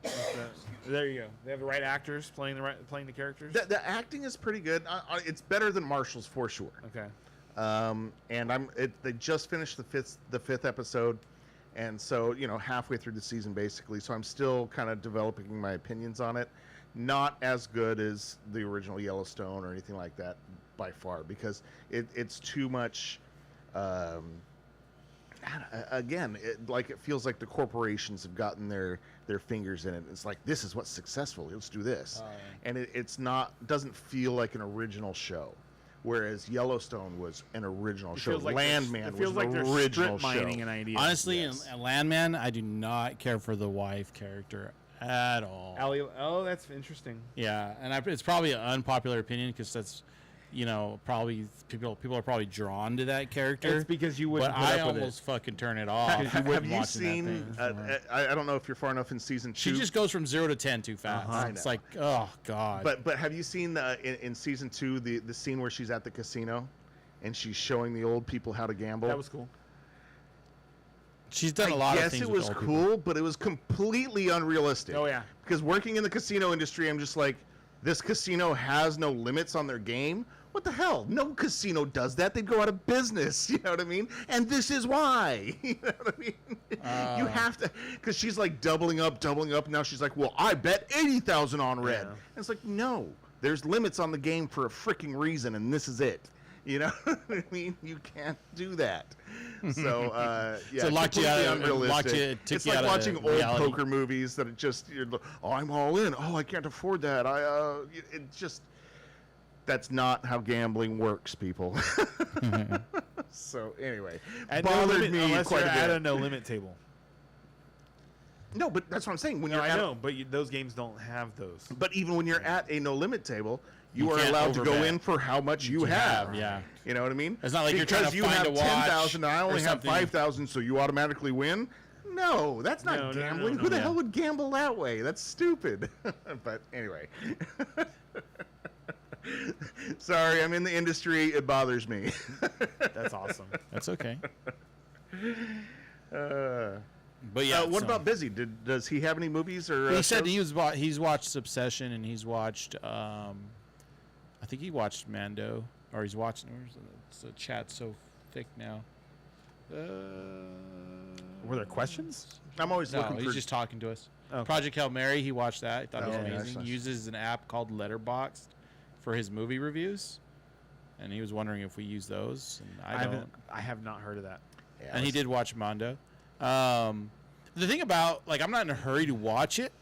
There you go. They have the right actors playing the characters. the acting is pretty good. It's better than Marshall's for sure. Okay. And they just finished the fifth episode, and so halfway through the season basically. So I'm still kind of developing my opinions on it. Not as good as the original Yellowstone or anything like that by far, because it's too much. Again, it feels like the corporations have gotten their fingers in it. It's like, this is what's successful. Let's do this, and it's not doesn't feel like an original show. Whereas Yellowstone was an original show. Landman was an original strip mining show. an idea. Honestly, Yes. in Landman, I do not care for the wife character at all. Allie, oh, that's interesting. Yeah, and it's probably an unpopular opinion because that's, probably people are probably drawn to that character. It's because you but wouldn't put I up with it. almost fucking turn it off. Have you watching seen? that thing. I don't know if you're far enough in season 2. She just goes from 0 to 10 too fast. I It's know. like, oh god. But have you seen in season 2 the scene where she's at the casino, and she's showing the old people how to gamble? That was cool. She's done a lot of Yes, things. it with was old cool, people. but it was completely unrealistic. Oh, yeah. Because working in the casino industry, I'm just like, this casino has no limits on their game. What the hell? No casino does that. They'd go out of business. You know what I mean? And this is why. You know what I mean? You have to, because she's like doubling up. Now she's like, well, I bet 80,000 on red. Yeah. And it's like, no, there's limits on the game for a freaking reason, and this is it. You know what I mean? You can't do that. So, yeah, So it locked you completely out of- unrealistic. it took It's you like out of watching old reality. poker movies that I'm all in. Oh, I can't afford that. It just, that's not how gambling works, people. So anyway, At no bothered limit, me unless quite you're a bit. at a no limit table. No, but that's what I'm saying. When No, you're I at, know, but those games don't have those. But even when you're at a no limit table, you You are can't allowed to go overbet. in for how much you have. Yeah. You know what I mean? It's not like you're trying to Because find you a have watch 10,000 and I or only have something. 5,000, so you automatically win. No, that's not No, no, no, gambling. no, Who the yeah. hell would gamble that way? That's stupid. But anyway. Sorry, I'm in the industry. It bothers me. That's awesome. That's okay. Uh, But yeah. what so- about Busy? Does he have any movies or? He said shows? he's watched Succession and he's watched I think he watched Mando, or he's watching. The chat so thick now. Were there questions? I'm always No, looking he's for. just talking to us. Okay. Project Hail Mary, he watched that. He thought it was Oh, yeah, amazing. nice. He uses an app called Letterboxd for his movie reviews, and he was wondering if we use those. And I don't. I have not heard of that. Yeah, And he did watch Mondo. The thing about, like, I'm not in a hurry to watch it.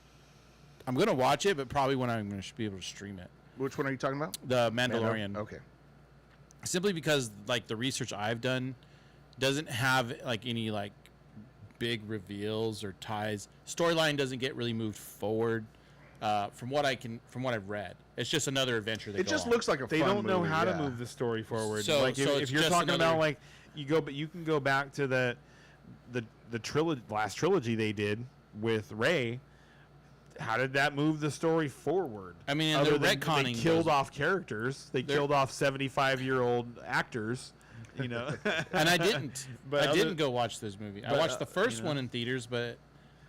I'm gonna watch it, but probably when I'm gonna be able to stream it. Which one are you talking about? The Mandalorian. Okay. Simply because, like, the research I've done doesn't have like any like big reveals or ties. Storyline doesn't get really moved forward. From what I've read, it's just another adventure. They It go just on. looks like a. They fun don't know movie, how to yeah. move the story forward. So- like so if it's you're just talking another- about like you can go back to the last trilogy they did with Rey. How did that move the story forward? I mean, and Other they're than retconning they killed those- off characters. They killed off 75-year-old actors. You know, And I didn't. But I other- didn't go watch those movies. I but, watched the first you know. one in theaters, but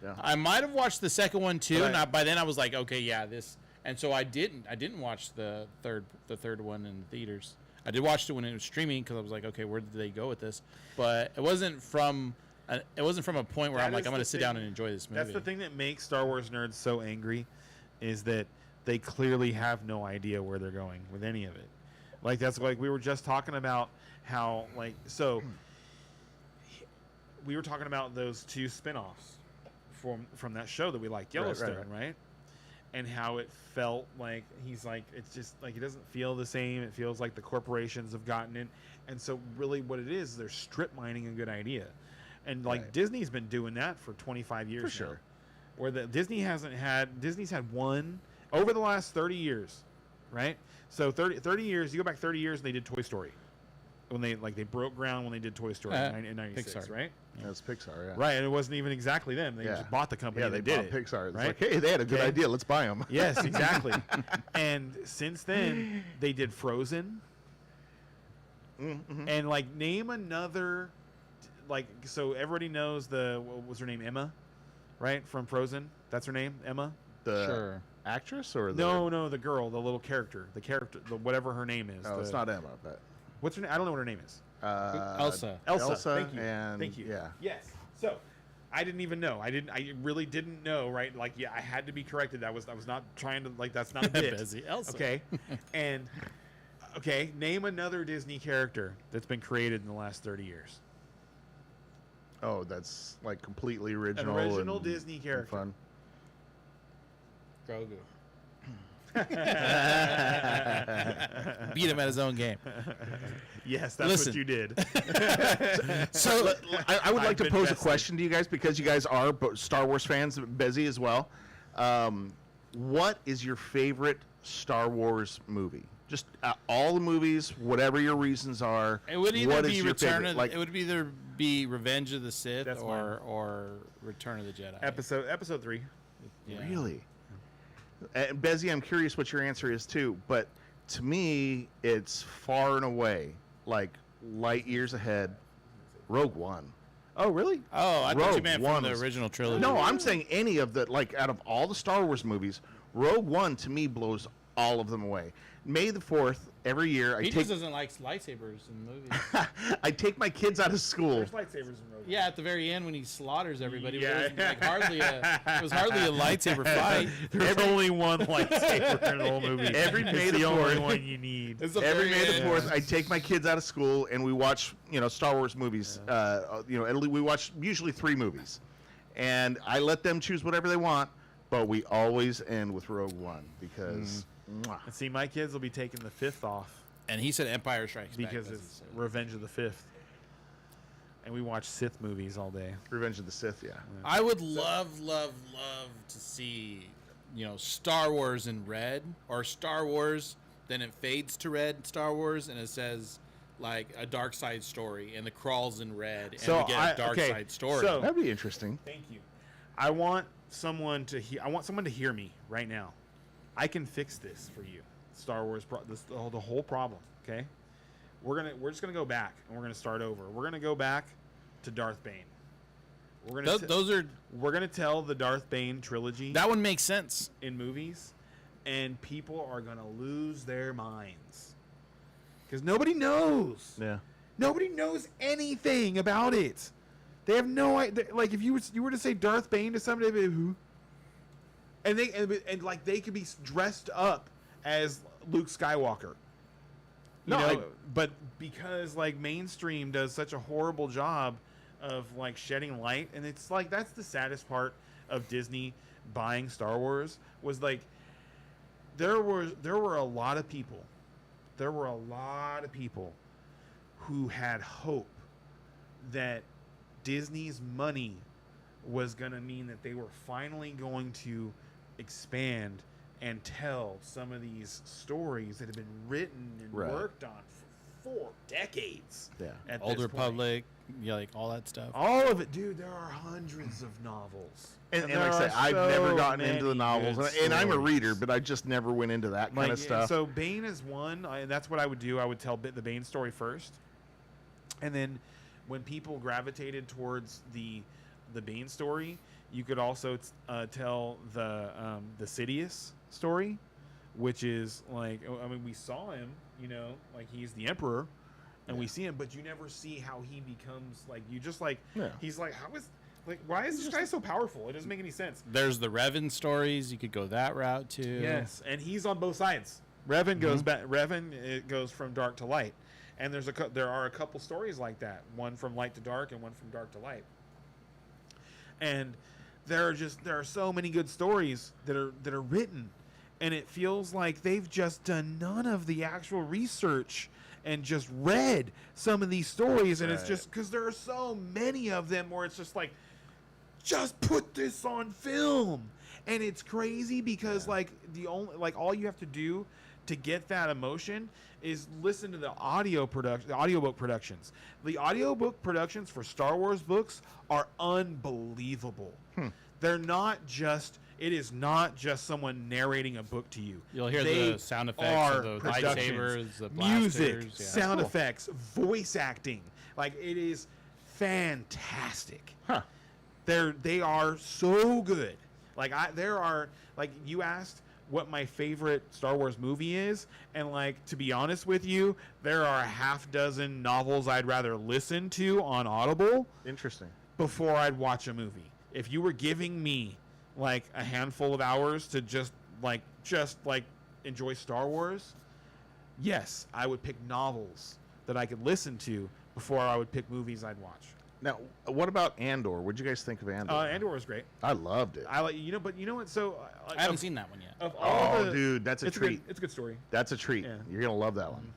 Yeah. I might have watched the second one too. But And by then I was like, okay, yeah, this. And so I didn't watch the third one in theaters. I did watch it when it was streaming because I was like, okay, where did they go with this? But it wasn't from a point where That I'm like, is I'm going the to sit thing- down and enjoy this movie. That's the thing that makes Star Wars nerds so angry, is that they clearly have no idea where they're going with any of it. Like that's like we were just talking about how we were talking about those two spin-offs from that show that we like, Yellowstone, right? And how it felt like he's like it's just like it doesn't feel the same. It feels like the corporations have gotten in, and so really what it is, they're strip mining a good idea, and like Right. Disney's been doing that for 25 years For now. sure. Where Disney's had one over the last 30 years, right? So 30 years, you go back 30 years and they did Toy Story. when they broke ground when they did Toy Story in '96, Pixar. right? That's Pixar, yeah. Right, and it wasn't even exactly them. They Yeah. just bought the company. Yeah, and they did bought it, Pixar. It's right? like, hey, they had a good Okay. idea. Let's buy them. Yes, exactly. And since then, they did Frozen. Mm-hmm. And like, name another, like, so everybody knows what was her name, Emma, right, from Frozen. That's her name, Emma. The Sure. actress or the No, the girl, the little character, the whatever her name is. Oh, it's not Emma, but What's her name? I don't know what her name is. Elsa. Elsa. Thank you. and Thank you. yeah. Yes. So, I didn't even know. I really didn't know. Right? Like, yeah, I had to be corrected. I was not trying to, like, that's not a bit. Busy Elsa. Okay. And okay, name another Disney character that's been created in the last 30 years. Oh, that's like completely original. An original and- Disney and character. Fun. Grogu. Beat him at his own game. Yes, that's Listen. what you did. So I would like I've to been pose a vested. question to you guys because you guys are Star Wars fans, busy as well. What is your favorite Star Wars movie? Just all the movies, whatever your reasons are. it would either what is be your Return favorite? of Like, it would either be Revenge of the Sith That's mine. or Return of the Jedi. episode 3. Yeah. really? And Bezzy, I'm curious what your answer is too. But to me, it's far and away, like light years ahead. Rogue One. Oh, really? Oh, I thought you Rogue meant One from the was- original trilogy. No, I'm saying any of the, like, out of all the Star Wars movies, Rogue One to me blows all of them away. May the 4th, every year, I He take just doesn't like lightsabers in movies. I take my kids out of school. There's lightsabers in Rogue Yeah, at the very end when he slaughters everybody, Yeah. it was hardly a lightsaber fight. There's only one lightsaber in the whole movie. Every It's May the the only 4th. one you need. It's the Every very May the end. 4th, I take my kids out of school and we watch, Star Wars movies. At least we watch usually 3 movies. And I let them choose whatever they want, but we always end with Rogue One because mwah. And see, my kids will be taking the 5th off And he said Empire Strikes Back. because that's it's what he said. Revenge of the 5th. And we watch Sith movies all day. Revenge of the Sith, yeah. I would love to see, Star Wars in red or Star Wars. Then it fades to red Star Wars, and it says like a dark side story, and the crawls in red, and So we get a dark okay, side story. so- That'd be interesting. Thank you. I want someone to hear me right now. I can fix this for you. Star Wars, the whole problem. Okay, we're just gonna go back and we're gonna start over. We're gonna go back to Darth Bane. We're gonna we're gonna tell the Darth Bane trilogy that one makes sense. in movies, and people are gonna lose their minds because nobody knows. Yeah. Nobody knows anything about it. They have no idea. Like, if you were to say Darth Bane to somebody, they'd be, who? And they could be dressed up as Luke Skywalker. But because like mainstream does such a horrible job of like shedding light, and it's like that's the saddest part of Disney buying Star Wars was like there were a lot of people. There were a lot of people who had hope that Disney's money was going to mean that they were finally going to expand and tell some of these stories that have been written and Right. worked on for 4 decades. Yeah. At Old this point. Republic, like all that stuff. All of it, dude. There are hundreds of novels. And like I there say, are I've never so gotten into the many novels, good and I'm a reader, stories. but I just never went into that kind Like, of stuff. So Bane is one, and that's what I would do. I would tell the Bane story first, and then when people gravitated towards the Bane story, you could also tell the Sidious story, which is like, I mean, we saw him, like he's the Emperor, and we see him, but you never see how he becomes like you just like Yeah. he's like why is this guy so powerful? It doesn't make any sense. There's the Revan stories. You could go that route too. Yes, and he's on both sides. Revan goes back. Revan it goes from dark to light, and there are a couple stories like that. One from light to dark, and one from dark to light. And there are so many good stories that are written, and it feels like they've just done none of the actual research and just read some of these stories, and it's Right. just because there are so many of them where it's just like, just put this on film. And it's crazy because like all you have to do to get that emotion is listen to the audiobook productions. The audiobook productions for Star Wars books are unbelievable. They're not just. It is not just someone narrating a book to you. You'll hear They the sound effects are of the productions, lightsabers, the blasters. music, Yeah. sound cool. effects, voice acting. Like, it is fantastic. Huh. They are so good. Like, you asked what my favorite Star Wars movie is, and like, to be honest with you, there are a half dozen novels I'd rather listen to on Audible Interesting. before I'd watch a movie. If you were giving me like a handful of hours to just enjoy Star Wars, yes, I would pick novels that I could listen to before I would pick movies I'd watch. Now, what about Andor? What'd you guys think of Andor? Andor was great. I loved it. I like, but you know what? So I haven't seen that one yet. Of all Oh, dude, that's a it's treat. It's a good story. That's a treat. Yeah. You're gonna love that one.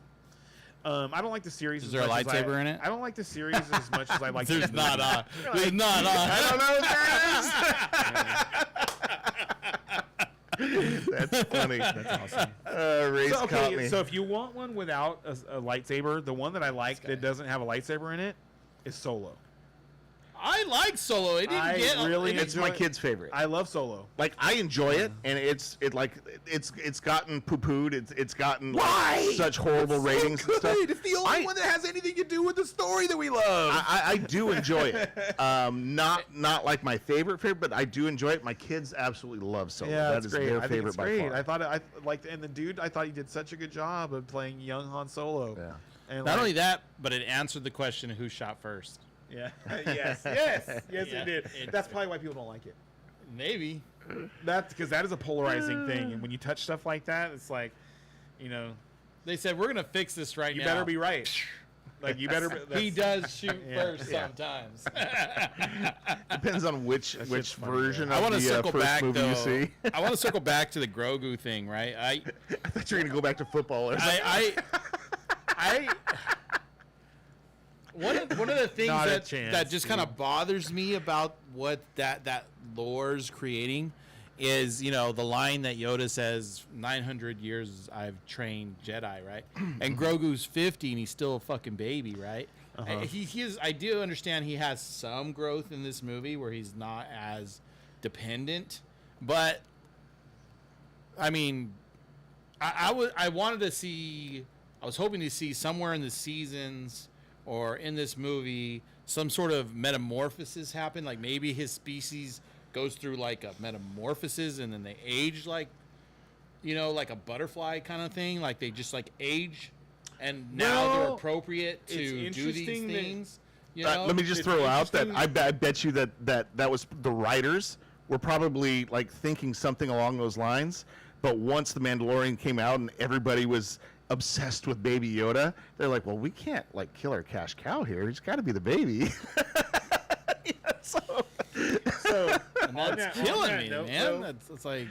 I don't like the series. Is as there a much as lightsaber in it? I don't like the series as much as I like. There's the not movie. There's not I don't know if there is. That's funny. That's awesome. Ray's So, caught me. so if you want one without a lightsaber, the one that I like that doesn't have a lightsaber in it is Solo. I like Solo. It didn't I get really it It's enjoy my kid's favorite. I love Solo. Like, I enjoy it, and it's gotten poo-pooed. It's gotten like, such horrible ratings and stuff. It's the only I- one that has anything to do with the story that we love. I do enjoy it. Not like my favorite, but I do enjoy it. My kids absolutely love Solo. yeah, That that's is great. their I think favorite it's by great. far. I thought I liked, and the dude, I thought he did such a good job of playing young Han Solo. Yeah. And Not only that, but it answered the question of who shot first. yeah, yes, it Yeah, did. it- That's probably why people don't like it. Maybe. That's because that is a polarizing thing, and when you touch stuff like that, it's like, They said we're gonna fix this right you now. better be right. Like, you better. He does shoot Yeah. first Yeah. sometimes. Depends on which shit's funny, version I of want to the circle first back movie though. you see. I want to circle back to the Grogu thing, right? I thought you were gonna go back to football. Or something. One of the things Not a that chance, just kind of bothers me about what that lore's creating is, the line that Yoda says, 900 years I've trained Jedi, right? And Grogu's 50 and he's still a fucking baby, right? I do understand he has some growth in this movie where he's not as dependent, but I mean, I was hoping to see somewhere in the seasons or in this movie some sort of metamorphosis happen, like maybe his species goes through like a metamorphosis and then they age like a butterfly kind of thing, like they just like age and now they're Well, appropriate to it's do these interesting that- things. You know? Let me just It's throw out that interesting- I bet you that was the writers were probably like thinking something along those lines. But once the Mandalorian came out and everybody was obsessed with Baby Yoda, they're like, well, we can't like kill our cash cow here. He's got to be the baby. So and on that's that killing me, note, man. though, It's like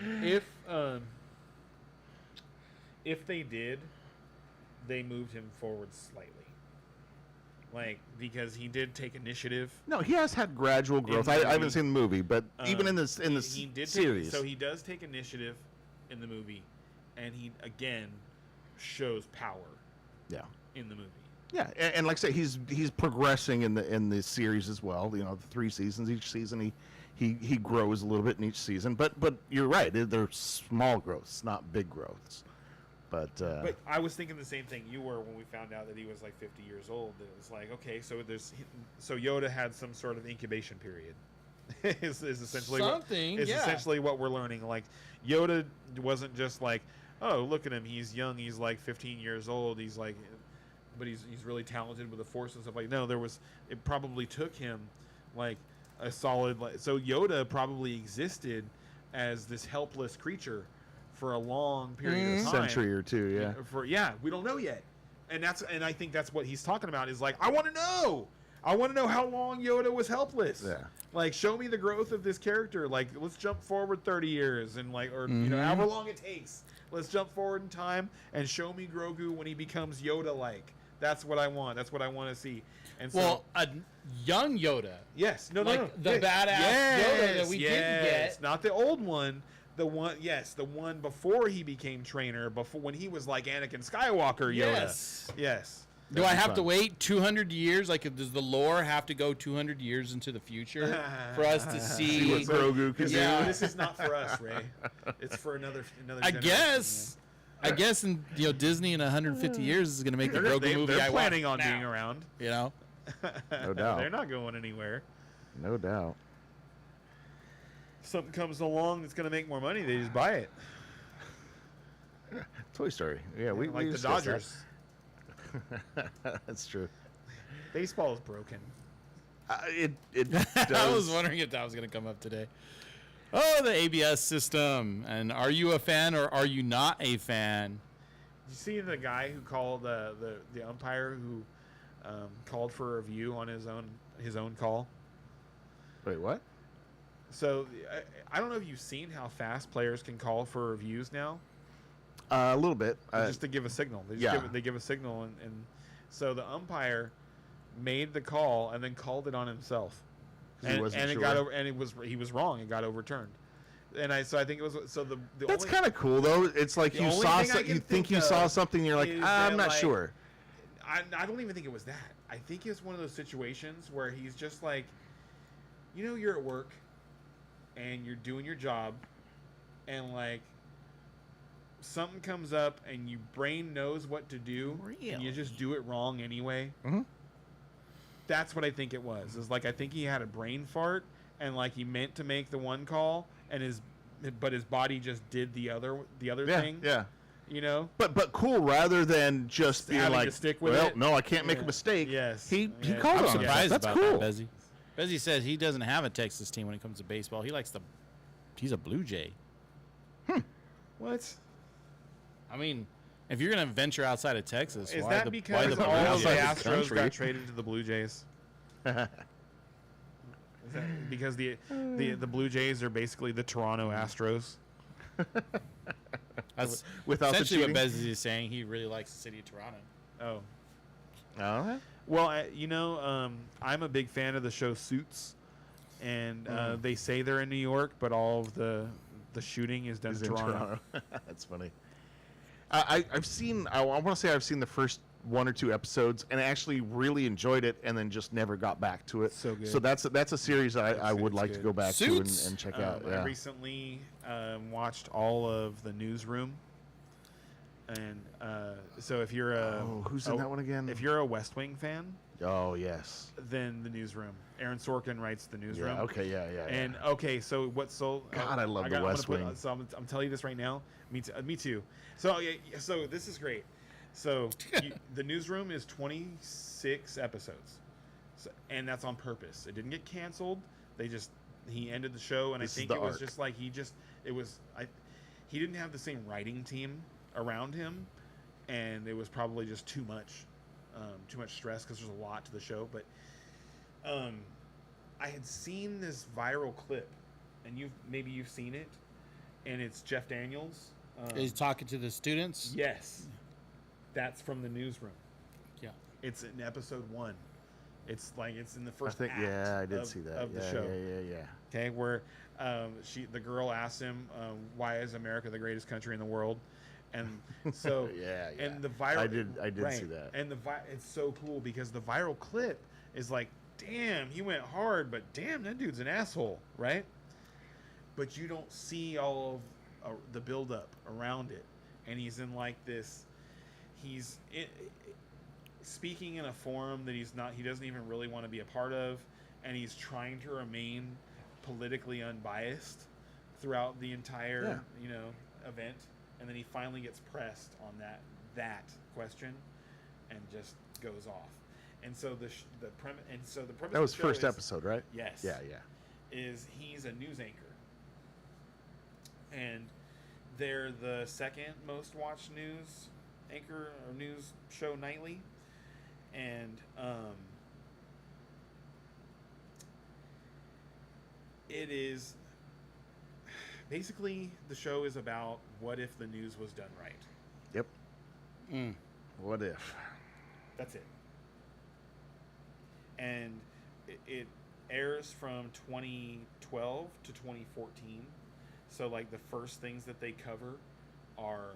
if they did, they moved him forward slightly. Like, because he did take initiative. no, he has had gradual growth. the I haven't movie, seen the movie, but even in the he did series, so he does take initiative in the movie, and he again shows power yeah. in the movie. Yeah, and like I say, he's progressing in the series as well. The 3 seasons. Each season, he grows a little bit in each season. But you're right; they're small growths, not big growths. But I was thinking the same thing you were when we found out that he was like 50 years old. It was like, okay, so Yoda had some sort of incubation period. is essentially something. is Yeah. essentially what we're learning. Like, Yoda wasn't just like, oh, look at him, he's young, he's like 15 years old, he's like, but he's really talented with the Force and stuff. Like, no, it probably took him like a solid, so Yoda probably existed as this helpless creature for a long period of time. century or two, yeah. We don't know yet, and I think that's what he's talking about. Is like, I want to know how long Yoda was helpless. Yeah. Like, show me the growth of this character. Like, let's jump forward 30 years and however long it takes. Let's jump forward in time and show me Grogu when he becomes Yoda-like. That's what I want. That's what I want to see. And so, Well, a young Yoda. yes, no, like no, the badass Yoda that we didn't get. not the old one, The one, yes, the one before he became trainer, before when he was like Anakin Skywalker Yoda. Yes. Do I That'd be have to fun. wait 200 years? Like, does the lore have to go 200 years into the future for us to See what see? Grogu can Yeah. do. This is not for us, Ray. It's for another I generation, guess. I guess, in Disney in 150 years is going to make the They're, Grogu movie. they're I planning on watch now, being around. You know, No doubt. They're not going anywhere. No doubt. Something comes along that's going to make more money, they just buy it. Toy Story. Yeah, we like the discussed that. Dodgers. That's true. Baseball is broken. It does. I was wondering if that was going to come up today. Oh, the ABS system. And are you a fan or are you not a fan? Did you see the guy who called the umpire who called for a review on his own call? Wait, what? So I don't know if you've seen how fast players can call for reviews now. A little bit. Just to give a signal. They just yeah. they give a signal, and so the umpire made the call and then called it on himself. 'Cause he And, wasn't and it sure. got over, and he was wrong. It got overturned. And I think it was the That's only kind of cool, though. It's like the you only saw thing I something, can you think think you saw of something, and you're like, is I'm that, not like, sure. I don't even think it was that. I think it's one of those situations where he's just like, you're at work and you're doing your job, and like something comes up and your brain knows what to do, and you just do it wrong anyway. Mhm. That's what I think it was. Is like I think he had a brain fart and like he meant to make the one call and his body just did the other Yeah, thing. yeah. But cool, rather than just being Having like, to stick with well, it. no, I can't make a Yeah. mistake. Yes. He Yeah. called I'm on it. surprised That's about cool. that, Bezzy. Bezzy says he doesn't have a Texas team when it comes to baseball. He's a Blue Jay. What? I mean, if you're going to venture outside of Texas, Is why that the because Blue all of Jays? the outside the Astros country? got traded to the Blue Jays? Is that because the Blue Jays are basically the Toronto Astros? That's Without the essentially what cheating? Bezzy is saying. He really likes the city of Toronto. Oh. Oh, Well, I'm a big fan of the show Suits, and they say they're in New York, but all of the shooting is done he's in in Toronto. Toronto. That's funny. I've seen. I want to say I've seen the first one or two episodes, and I actually really enjoyed it, and then just never got back to it. So good. So that's a series that I would It's like to good. go back Suits? to and check out. I Yeah. recently watched all of the Newsroom, and so if you're a Who's in that one again? If you're a West Wing fan, Oh yes. then the Newsroom. Aaron Sorkin writes the Newsroom. Yeah. Okay. Yeah. Yeah. And okay, so what? So God, I love The I'm gonna West Wing. So I'm telling you this right now. Me too. So so this is great. So the Newsroom is 26 episodes, and that's on purpose. It didn't get canceled. He ended the show, and This is I think the it was arc. just like he didn't have the same writing team around him, and it was probably just too much stress because there's a lot to the show. But I had seen this viral clip, and maybe you've seen it, and it's Jeff Daniels. He's talking to the students. Yes, that's from the Newsroom. Yeah. It's in episode 1. It's like it's in the I first think. act Yeah, I did of, see that. of the yeah, show. Yeah. Okay, where the girl asks him, "Why is America the greatest country in the world?" And so Yeah. and the viral I did see that. And it's so cool because the viral clip is like, damn, he went hard, but damn, that dude's an asshole, right? But you don't see all of the buildup around it, and he's in like this. He's speaking in a forum that he doesn't even really want to be a part of, and he's trying to remain politically unbiased throughout the entire event, and then he finally gets pressed on that question and just goes off. And so the premise That was of the show first is- episode, right? Yes. Yeah. Is he's a news anchor, and they're the second most watched news anchor or news show nightly, and it is basically the show is about what if the news was done right. Yep. Mm. What if? That's it. And it airs from 2012 to 2014. So like the first things that they cover are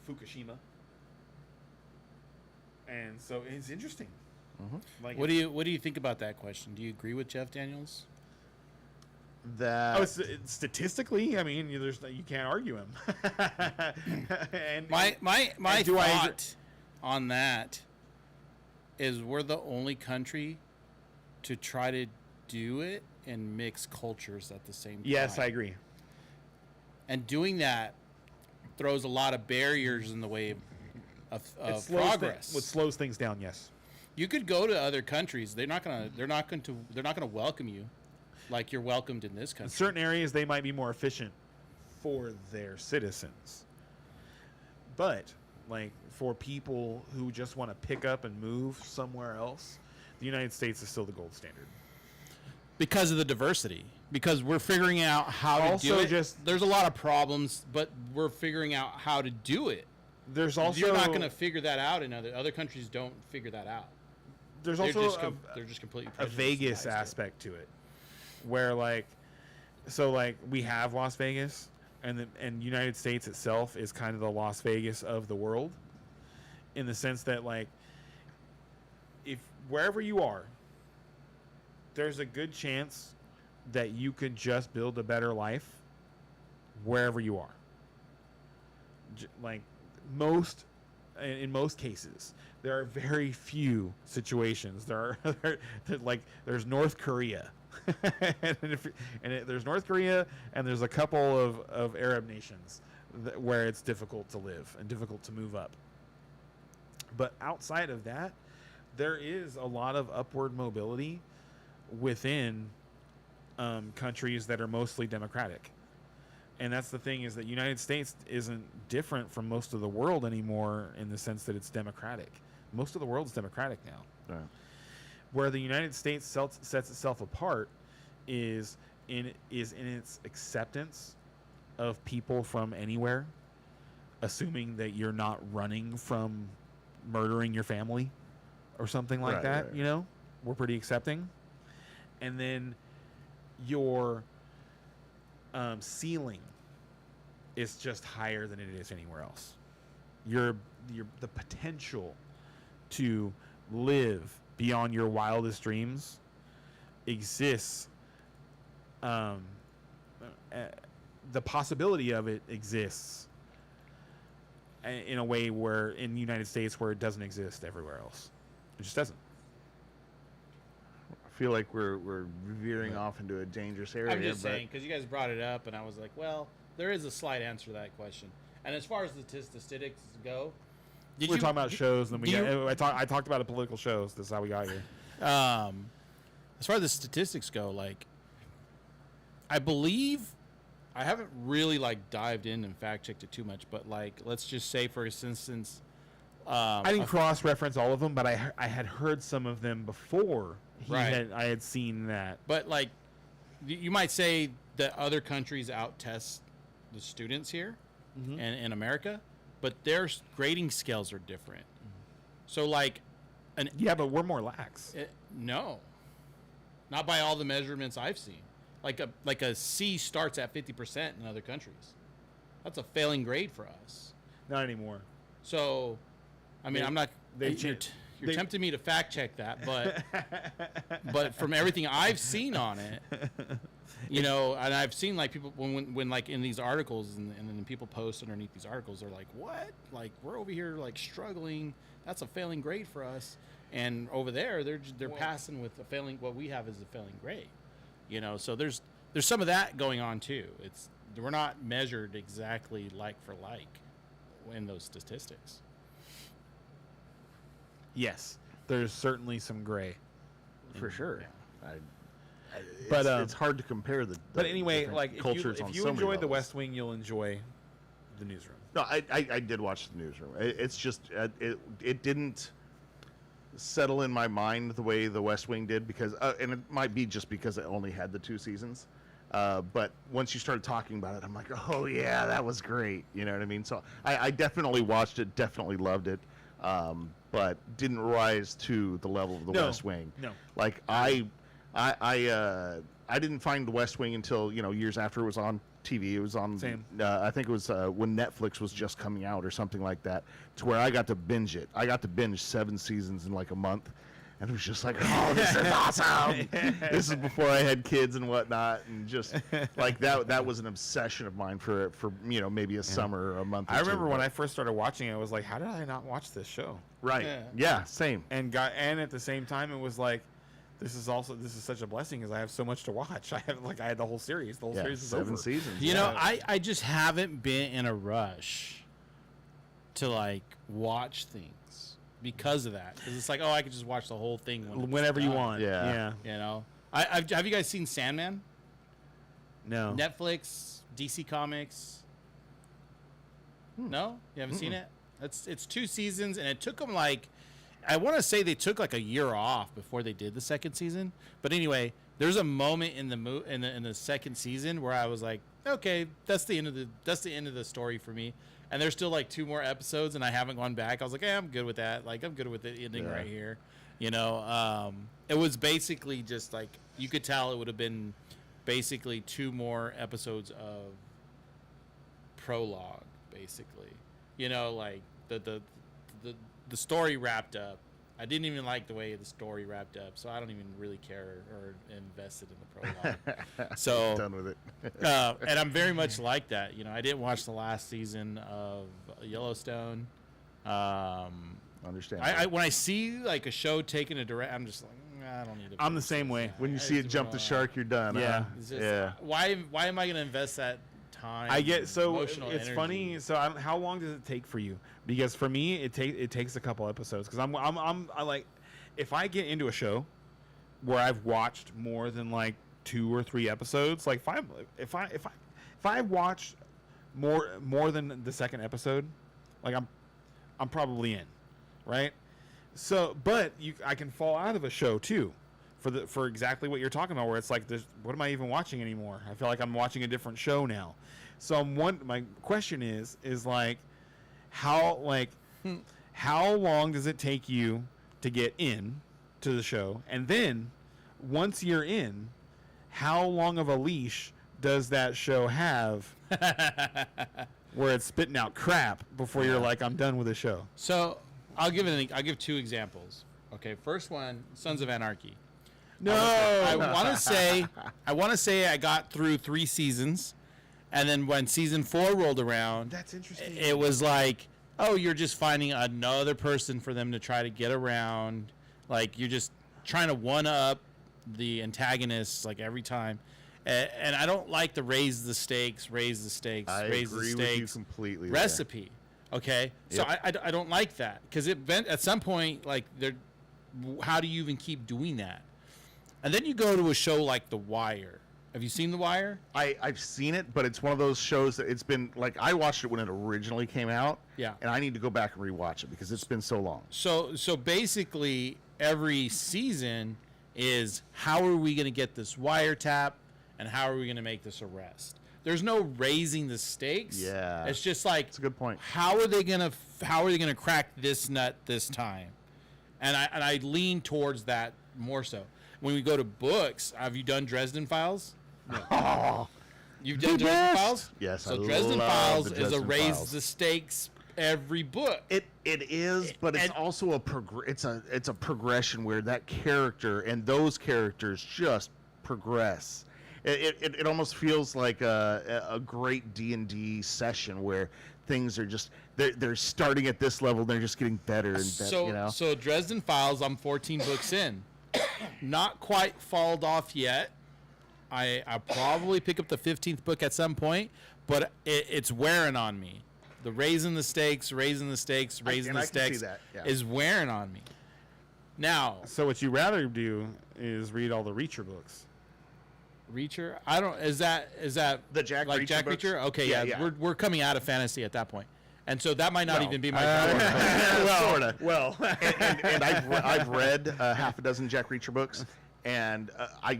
Fukushima, and so it's interesting. Like What do you think about that question? Do you agree with Jeff Daniels? That Oh, it's statistically, I mean, you can't argue him. and My and do I agree- thought on that is we're the only country to try to do it and mix cultures at the same time. Yes, I agree. And doing that throws a lot of barriers in the way of It slows progress. what slows things down? Yes. You could go to other countries. They're not going to welcome you like you're welcomed in this In country. certain areas, they might be more efficient for their citizens, but like for people who just want to pick up and move somewhere else, the United States is still the gold standard. Because of the diversity. Because we're figuring out how to do Also it. There's a lot of problems, but we're figuring out how to do it. There's also You're not going to figure that out in other countries. Don't figure that out. there's They're also just they're just completely a prejudiced Vegas against it. aspect to it, where like we have Las Vegas, and United States itself is kind of the Las Vegas of the world, in the sense that like if wherever you are, there's a good chance that you could just build a better life wherever you are. Like in most cases, there are very few situations. There's North Korea, there's North Korea, and there's a couple of Arab nations where it's difficult to live and difficult to move up. But outside of that, there is a lot of upward mobility within countries that are mostly democratic. And that's the thing, is that United States isn't different from most of the world anymore in the sense that it's democratic. Most of the world's democratic now. Right. Where the United States sets itself apart is in its acceptance of people from anywhere, assuming that you're not running from murdering your family or something like Right, that. right. You know, we're pretty accepting. And then your ceiling is just higher than it is anywhere else. The potential to live beyond your wildest dreams exists. The possibility of it exists in a way where in the United States where it doesn't exist everywhere else. It just doesn't. I feel like we're veering off into a dangerous area. I'm just but saying, because you guys brought it up, and I was like, well, there is a slight answer to that question. And as far as the statistics go, We're talking about shows, and then do I talked about political shows. This is how we got here. as far as the statistics go, like, I believe, I haven't really like dived in and fact checked it too much, but like, let's just say, for instance, I didn't cross-reference all of them, but I had heard some of them before. Right. I had seen that. But like, you might say that other countries out-test the students here and in America, but their grading scales are different. So like, Yeah, but we're more lax. no, not by all the measurements I've seen. Like a C starts at 50% in other countries. That's a failing grade for us. Not anymore. So, I mean, I'm not. You're they've- tempting me to fact check that, but from everything I've seen on it, you know, and I've seen like people when like in these articles and then people post underneath these articles, they're like, "What? Like we're over here like struggling. That's a failing grade for us." And over there, they're passing with a failing. What we have is a failing grade, you know. So there's some of that going on too. We're not measured exactly like for like in those statistics. Yes, there's certainly some gray. for sure. But, It's hard to compare the But anyway, different like cultures on if you so many enjoyed The levels. West Wing, you'll enjoy The Newsroom. No, I did watch the newsroom. It's just it didn't settle in my mind the way the West Wing did because and it might be just because it only had the 2 seasons. But once you started talking about it, I'm like, oh yeah, that was great. You know what I mean? So I definitely watched it, definitely loved it, but didn't rise to the level of the No, West Wing. no. Like I didn't find the West Wing until years after it was on TV. It was on. Same. I think it was when Netflix was just coming out or something like that. To where I got to binge it. I got to binge 7 seasons in like a month, and it was just like, oh, this is awesome. This is before I had kids and whatnot, and just like that was an obsession of mine for maybe a summer or a month. I remember when I first started watching it, I was like, how did I not watch this show? Right. Yeah. Yeah. Same. And at the same time, it was like, this is such a blessing because I have so much to watch. I had the whole series. The whole Yeah. series is 7 over. seasons. You know, I just haven't been in a rush to like watch things because of that. Because it's like, oh, I could just watch the whole thing Whenever you done. want. Yeah. You know, have you guys seen Sandman? No. Netflix, DC Comics. No, you haven't seen it. It's 2 seasons, and it took them like, I want to say they took like a year off before they did the second season. But anyway, there's a moment in the second season where I was like, okay, that's the end of the story for me. And there's still like 2 more episodes, and I haven't gone back. I was like, I'm good with that. Like, I'm good with the ending right here. You know, it was basically just like, you could tell it would have been basically 2 more episodes of prologue, basically. You know, like the story wrapped up. I didn't even like the way the story wrapped up, so I don't even really care or invested in the prologue. So Done with it. and I'm very much like that. You know, I didn't watch the last season of Yellowstone. Understand. I when I see like a show taking a direct, I'm just like, I don't need to. I'm the same way. When you see it jump the shark, you're done. Yeah. Huh? It's just, Yeah. Why am I going to invest that time? I get and so emotional it's energy? funny. So how long does it take for you? Because for me, it takes a couple episodes. Because I like, if I get into a show where I've watched more than like 2 or 3 episodes, like if I watched more than the second episode, like I'm probably in, right? So, but I can fall out of a show too, for exactly what you're talking about, where it's like, what am I even watching anymore? I feel like I'm watching a different show now. So my question is like, how long does it take you to get in to the show? And then once you're in, how long of a leash does that show have where it's spitting out crap before you're like, I'm done with the show? So I'll give 2 examples. Okay, first one, Sons of Anarchy. No. I want to say I got through 3 seasons, and then when season 4 rolled around, That's interesting. it was like, oh, you're just finding another person for them to try to get around. Like, you're just trying to one-up the antagonists, like, every time. And I don't like the raise the stakes, I raise the agree with you stakes completely. recipe. Okay? So Yep. I don't like that. Because at some point, like, how do you even keep doing that? And then you go to a show like The Wire. Have you seen The Wire? I've seen it, but it's one of those shows that it's been like, I watched it when it originally came out. Yeah. And I need to go back and rewatch it because it's been so long. So basically, every season is, how are we going to get this wiretap, and how are we going to make this arrest? There's no raising the stakes. Yeah. It's just like, That's a good point. how are they going to crack this nut this time? And I lean towards that more so. When we go to books, have you done Dresden Files? Oh, You've done Dresden Files? Yes, So I Dresden love Files the is a Dresden raise Files. the stakes every book. It is, but it's And- also it's a progression where that character and those characters just progress. It almost feels like a great D&D session where things are just they're starting at this level, they're just getting better and better. So, You know, so Dresden Files, I'm 14 books in. Not quite falled off yet. I'll probably pick up the 15th book at some point, but it's wearing on me. The raising the stakes and I can see that, yeah. is wearing on me. Now, So what you rather do is read all the Reacher books. Reacher, I don't. Is that The Jack like Reacher Jack books? Reacher? Okay, Yeah, yeah, yeah. We're coming out of fantasy at that point, and so that might not Well, even be my. well, sorta. Well, and I've read half a dozen Jack Reacher books, and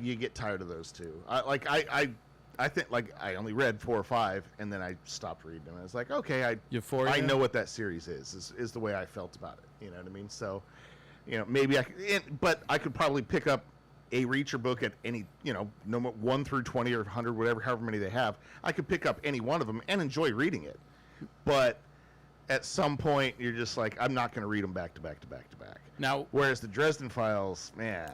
you get tired of those too. I think like I only read 4 or 5, and then I stopped reading them. And it's like, okay, Euphoria? I know what that series is the way I felt about it. You know what I mean? So, maybe but I could probably pick up a Reacher book at any, no 1 through 20 or 100, whatever, however many they have. I could pick up any one of them and enjoy reading it. But at some point, you're just like, I'm not going to read them back to back to back to back. Now, Whereas the Dresden Files, man,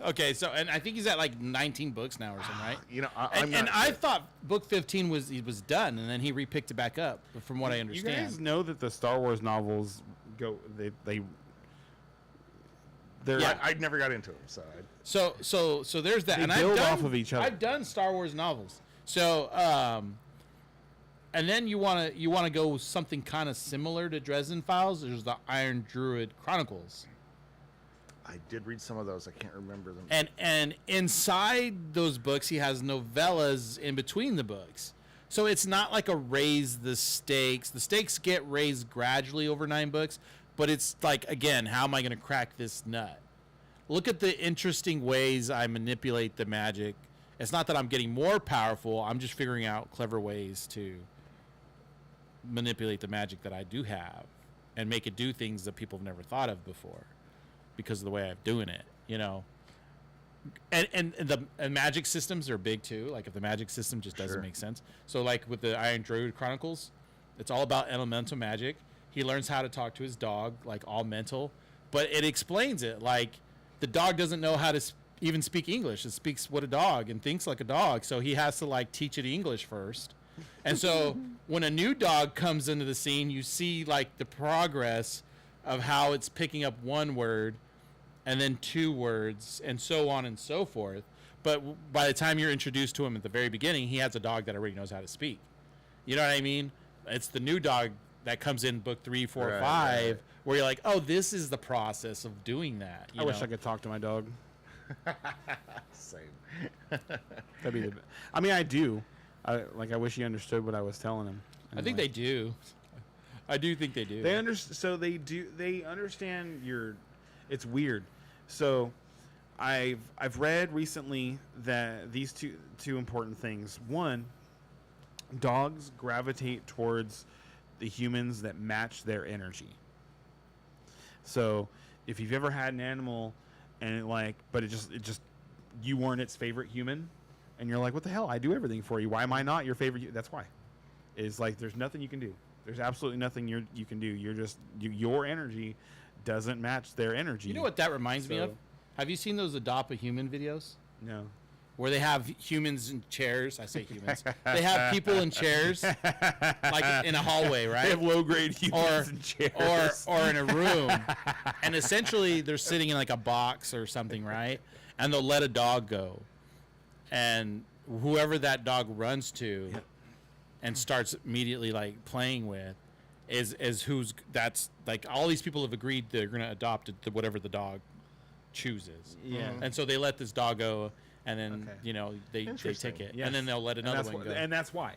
okay, so and I think he's at like 19 books now or something, right? I'm not I sure. thought book 15 was done, and then he repicked it back up. From what I You understand, guys know that the Star Wars novels they're Yeah. I never got into them, so so there's that. They and build I've done, off of each other. I've done Star Wars novels, so and then you want to go something kind of similar to Dresden Files. There's the Iron Druid Chronicles. I did read some of those. I can't remember them. And inside those books, he has novellas in between the books. So it's not like a raise the stakes. The stakes get raised gradually over 9 books, but it's like, again, how am I going to crack this nut? Look at the interesting ways I manipulate the magic. It's not that I'm getting more powerful. I'm just figuring out clever ways to manipulate the magic that I do have and make it do things that people have never thought of before, because of the way I'm doing it, And the magic systems are big too. Like if the magic system just doesn't Sure. make sense. So like with the Iron Druid Chronicles, it's all about elemental magic. He learns how to talk to his dog, like all mental, but it explains it. Like the dog doesn't know how to even speak English. It speaks what a dog and thinks like a dog. So he has to like teach it English first. And so when a new dog comes into the scene, you see like the progress of how it's picking up one word and then 2 words and so on and so forth. But by the time you're introduced to him at the very beginning, he has a dog that already knows how to speak. You know what I mean? It's the new dog that comes in book 3, 4, Right, 5, right. where you're like, oh, this is the process of doing that. I wish I could talk to my dog. Same. That'd be the. I mean, I do. I wish he understood what I was telling him. I think they do. I do think they do. They understand. So they do. They understand your. It's weird. So, I've read recently that these two important things. One, dogs gravitate towards the humans that match their energy. So, if you've ever had an animal, and but it just you weren't its favorite human, and you're like, what the hell? I do everything for you. Why am I not your favorite? That's why. It's like there's nothing you can do. There's absolutely nothing you can do. You're just your energy doesn't match their energy. You know what that reminds me of? So- Have you seen those Adopt a Human videos? No. Where they have humans in chairs. I say humans. They have people in chairs, like in a hallway, right? They have low grade humans in chairs. or in a room, and essentially they're sitting in like a box or something, right? And they'll let a dog go, and whoever that dog runs to, and starts immediately like playing with, is who's that's like all these people have agreed they're going to adopt whatever the dog chooses. Yeah. And so they let this dog go, and then Okay. they Interesting. take it, Yes. and then they'll let another one go. And that's why.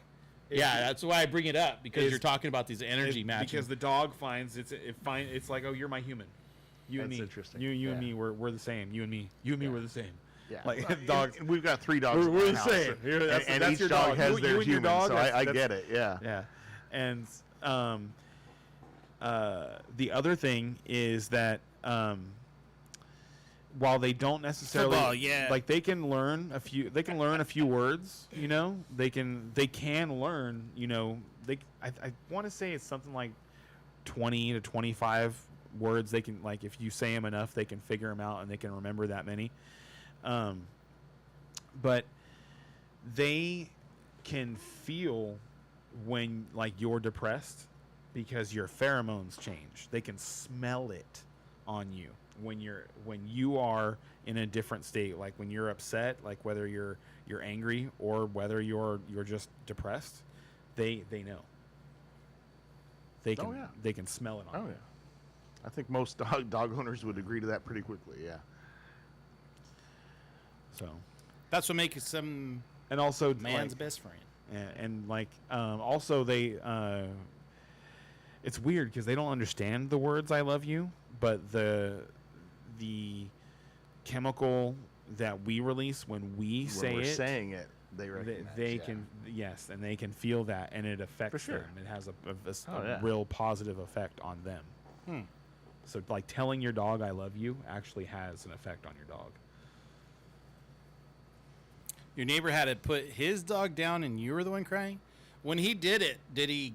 Yeah, that's why I bring it up, because Is- you're talking about these energy It's matches. because the dog finds it's like, oh, you're my human. You and That's me. interesting. You and Yeah. me, we're the same. You and me. You and me, we're the same. Yeah. Like Well, dogs. We've got 3 dogs. We're in the my same. house, Here, that's- and that's each your dog dog. has You their and your human, dog, so that's- I that's- get it. Yeah. Yeah. And the other thing is that while they don't necessarily Football, yeah. like they can learn a few words, they can learn, I want to say it's something like 20 to 25 words. They can, like, if you say them enough, they can figure them out and they can remember that many. But they can feel when like you're depressed because your pheromones change. They can smell it on you when you are in a different state, like when you're upset, like whether you're angry or whether you're just depressed. They know. They can yeah. they can smell it on Oh you. yeah. I think most dog owners would agree to that pretty quickly. Yeah. So, That's what makes some and also man's like, best friend. and like also they it's weird because they don't understand the words "I love you," but the chemical that we release when we say When we're it, saying it, they they, recognize. they yeah. can, yes, and they can feel that, and it affects sure. them. It has a Oh, yeah. real positive effect on them. So like telling your dog "I love you" actually has an effect on your dog. Your neighbor had to put his dog down, and you were the one crying. When he did it, did he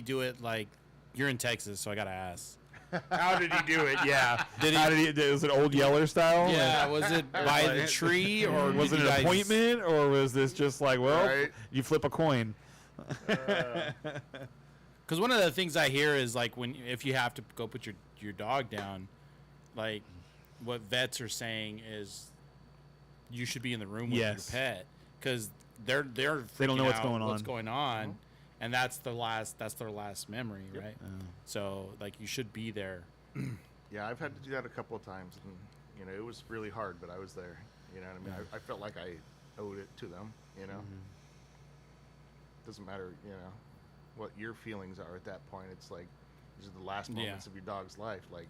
do it like you're in Texas? So I gotta ask. How did he do it? Yeah. Did he- How did he? Was it Old Yeller style? Yeah, was it by the tree or Was did it you an guys- appointment, or was this just like, well, Right. you flip a coin? Because one of the things I hear is like if you have to go put your dog down, like what vets are saying is you should be in the room with Yes. your pet because they're They don't freaking know what's out going what's on. going on, and that's their last memory, right? So like you should be there. Yeah, I've had to do that a couple of times, and you know, it was really hard, but I was there. You know what I mean? I felt like I owed it to them. You know, doesn't matter. You know, what your feelings are at that point. It's like these are the last Yeah. moments of your dog's life. Like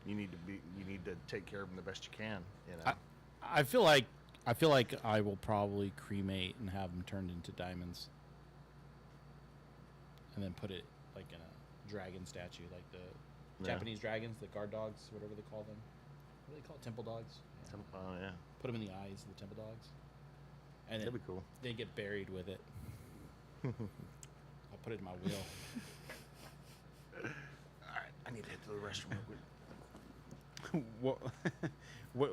you need to take care of them the best you can. You know. I feel like I will probably cremate and have them turned into diamonds, and then put it like in a dragon statue, like the Yeah. Japanese dragons, the guard dogs, whatever they call them. What do they call it? Temple dogs. Yeah. Oh yeah, Put them in the eyes of the temple dogs, and that'd then be cool. they get buried with it. I'll put it in my will. All right, I need to head to the restroom. what,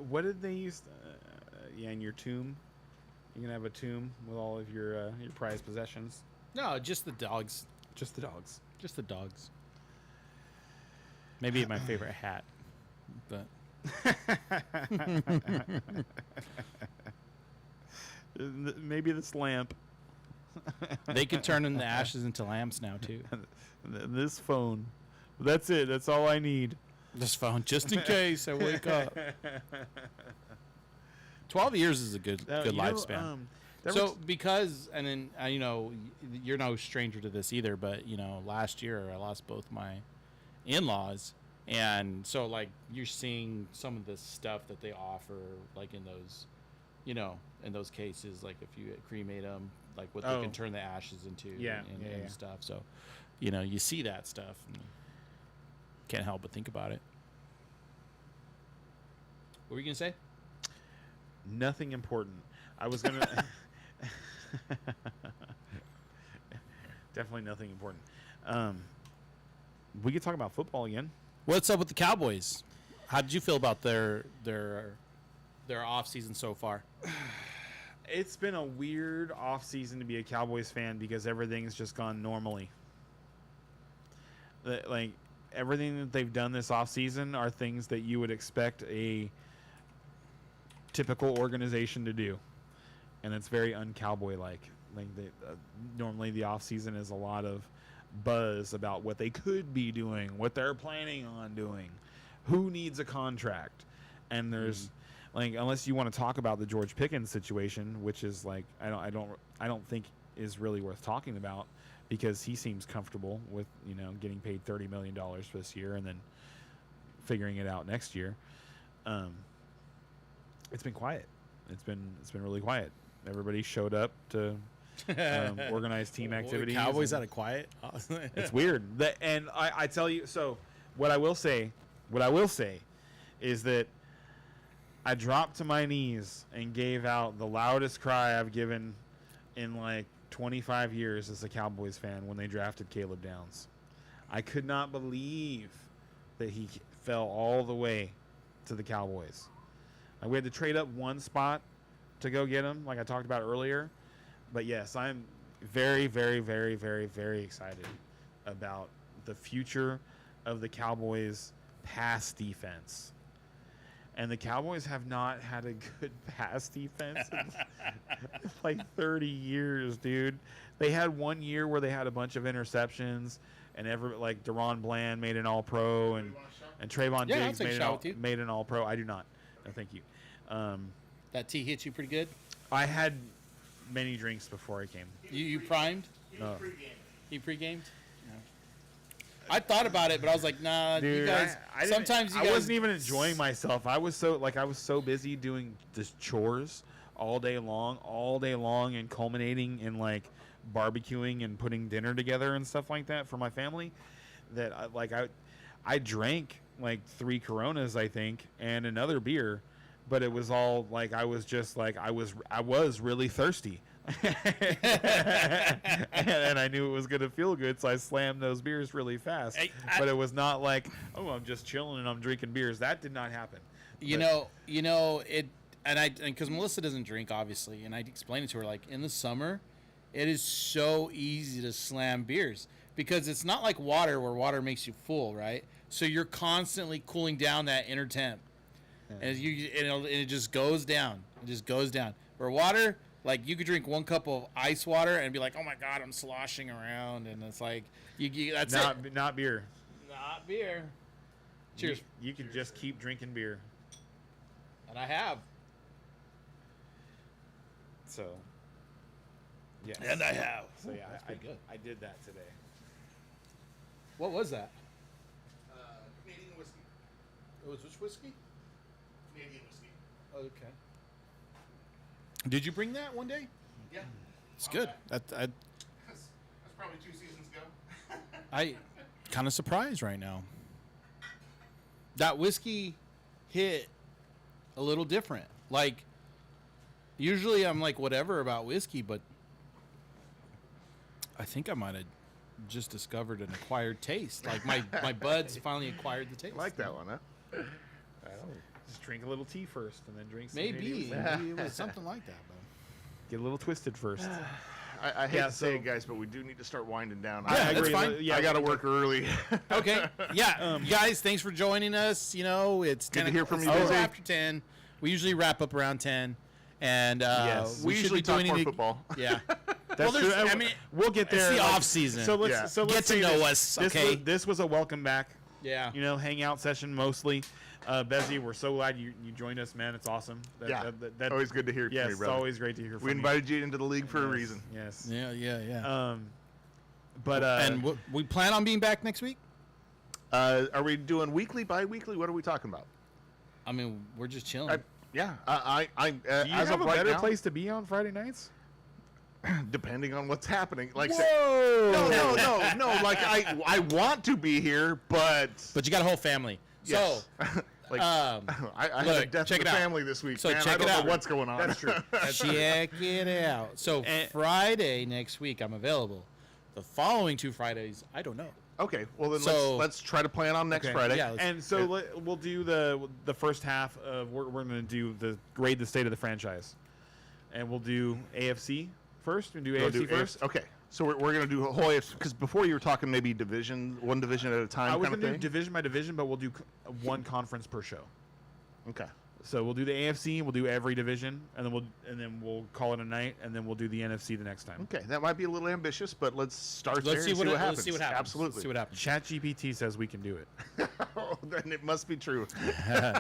what did they use? Yeah, in your tomb, you're gonna have a tomb with all of your prized possessions. No, just the dogs. Just the dogs. Just the dogs. Maybe my favorite hat, but Maybe this lamp. they can turn in the ashes into lamps now too. This phone. That's it. That's all I need. This phone, just in case I wake up. 12 years is a good lifespan. So because, and then you know, you're no stranger to this either, but you know, last year I lost both my in-laws, and so like you're seeing some of the stuff that they offer, like in those, you know, in those cases, like if you cremate them, like what they can turn the ashes into, and stuff. So, you know, you see that stuff, and can't help but think about it. What were you gonna say? Nothing important. I was gonna. Definitely nothing important. We could talk about football again. What's up with the Cowboys? How did you feel about their off season so far? It's been a weird off season to be a Cowboys fan because everything's just gone normally. Like everything that they've done this off season are things that you would expect a typical organization to do, and it's very un-Cowboy like. Normally the off season is a lot of buzz about what they could be doing, what they're planning on doing, who needs a contract, and there's like, unless you want to talk about the George Pickens situation, which is like I don't think is really worth talking about because he seems comfortable with, you know, getting paid $30 million for this year and then figuring it out next year. It's been quiet. It's been really quiet. Everybody showed up to organize team activities. Cowboys and- out of quiet. it's weird. And I tell you, so what I will say is that I dropped to my knees and gave out the loudest cry I've given in like 25 years as a Cowboys fan when they drafted Caleb Downs. I could not believe that he fell all the way to the Cowboys. We had to trade up one spot to go get him, like I talked about earlier. But yes, I'm very, very, very, very, very excited about the future of the Cowboys' pass defense. And the Cowboys have not had a good pass defense in like 30 years, dude. They had 1 year where they had a bunch of interceptions, and like Deron Bland made an All-Pro, and Trayvon Yeah, I'll Diggs take a shot with you. made an All-Pro. I do not. No, thank you. That tea hit you pretty good. I had many drinks before I came. You primed? No. You pre-gamed? I thought about it, but I was like, nah, Dude, you guys. I didn't- Sometimes you I guys. wasn't even enjoying myself. I was so busy doing just chores all day long, and culminating in like barbecuing and putting dinner together and stuff like that for my family that I drank like 3 Coronas, I think, and another beer, but it was all like I was just like I was really thirsty. and I knew it was going to feel good, so I slammed those beers really fast. But it was not like, oh, I'm just chilling and I'm drinking beers. That did not happen. You know it, and because Melissa doesn't drink, obviously, and I explained it to her, like, in the summer, it is so easy to slam beers because it's not like water where water makes you full, right? So you're constantly cooling down that inner temp, and it just goes down. It just goes down. Where water, like, you could drink 1 cup of ice water and be like, oh my god, I'm sloshing around, and it's like that's it. Not beer. Not beer. Cheers. You can just keep drinking beer. And I have. So. Yes. And I have. So yeah, That's pretty good. I did that today. What was that? Canadian whiskey. It was which whiskey? Canadian whiskey. Okay. Did you bring that one day? Yeah. It's good. That's probably 2 seasons ago. I kind of surprised right now. That whiskey hit a little different. Like, usually I'm like whatever about whiskey, but I think I might have just discovered an acquired taste. Like my buds finally acquired the taste. I like that one, huh? Just drink a little tea first, and then drink. Some Maybe Canadian it was something like that. But. Get a little twisted first. I hate Yeah, to say so- it, guys, but we do need to start winding down. Yeah, I that's agree. fine. Yeah, I got to work early. Okay. Yeah. Guys, thanks for joining us. You know, it's Good 10 to hear from it's you, over Busy. after 10. We usually wrap up around 10. And Yes. we should usually be talk doing more any- football. Yeah. That's there's- true. I mean, we'll get there. it's the like- off season. So let's Yeah. so let's Get to say know this. us, okay? This was a welcome back. Yeah. You know, hangout session mostly. Bezzy, we're so glad you joined us, man. It's awesome. That, Always good to hear yes, from you, it's brother. always great to hear from We you. invited you into the league for a Yes, reason. Yes. Yeah. But And we plan on being back next week? Are we doing weekly, bi-weekly? What are we talking about? I mean, we're just chilling. Yeah, do you as have of a right better now, place to be on Friday nights? depending on what's happening. Like, Whoa! no. Like, I want to be here, but But you got a whole family. yes. So, like, I had a look, death check in it the out. family this week. So man. check I don't it out. know what's going on. That's true. check it out. So And- Friday next week, I'm available. The following 2 Fridays, I don't know. Okay, well then So- let's try to plan on next Okay. Friday. Yeah. And so we'll do the first half of we're going to do the grade the state of the franchise, and we'll do AFC first. We do We'll AFC do first. Okay, so we're going to do a whole AFC because before you were talking maybe one division at a time I was kind of going to do thing. division by division, but we'll do one conference per show. Okay. So we'll do the AFC, we'll do every division, and then we'll call it a night, and then we'll do the NFC the next time. Okay, that might be a little ambitious, but let's start there Let's see and what happens. Let's see what happens. Absolutely. Let's see what happens. ChatGPT says we can do it. Oh, then it must be true. All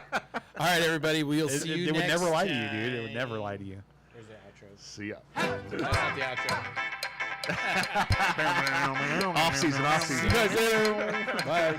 right, everybody. We'll see you It would next never lie to you, dude. It would never time. lie to you. Where's the outro? See ya. That's not the outro. Off season. See you guys later. Bye.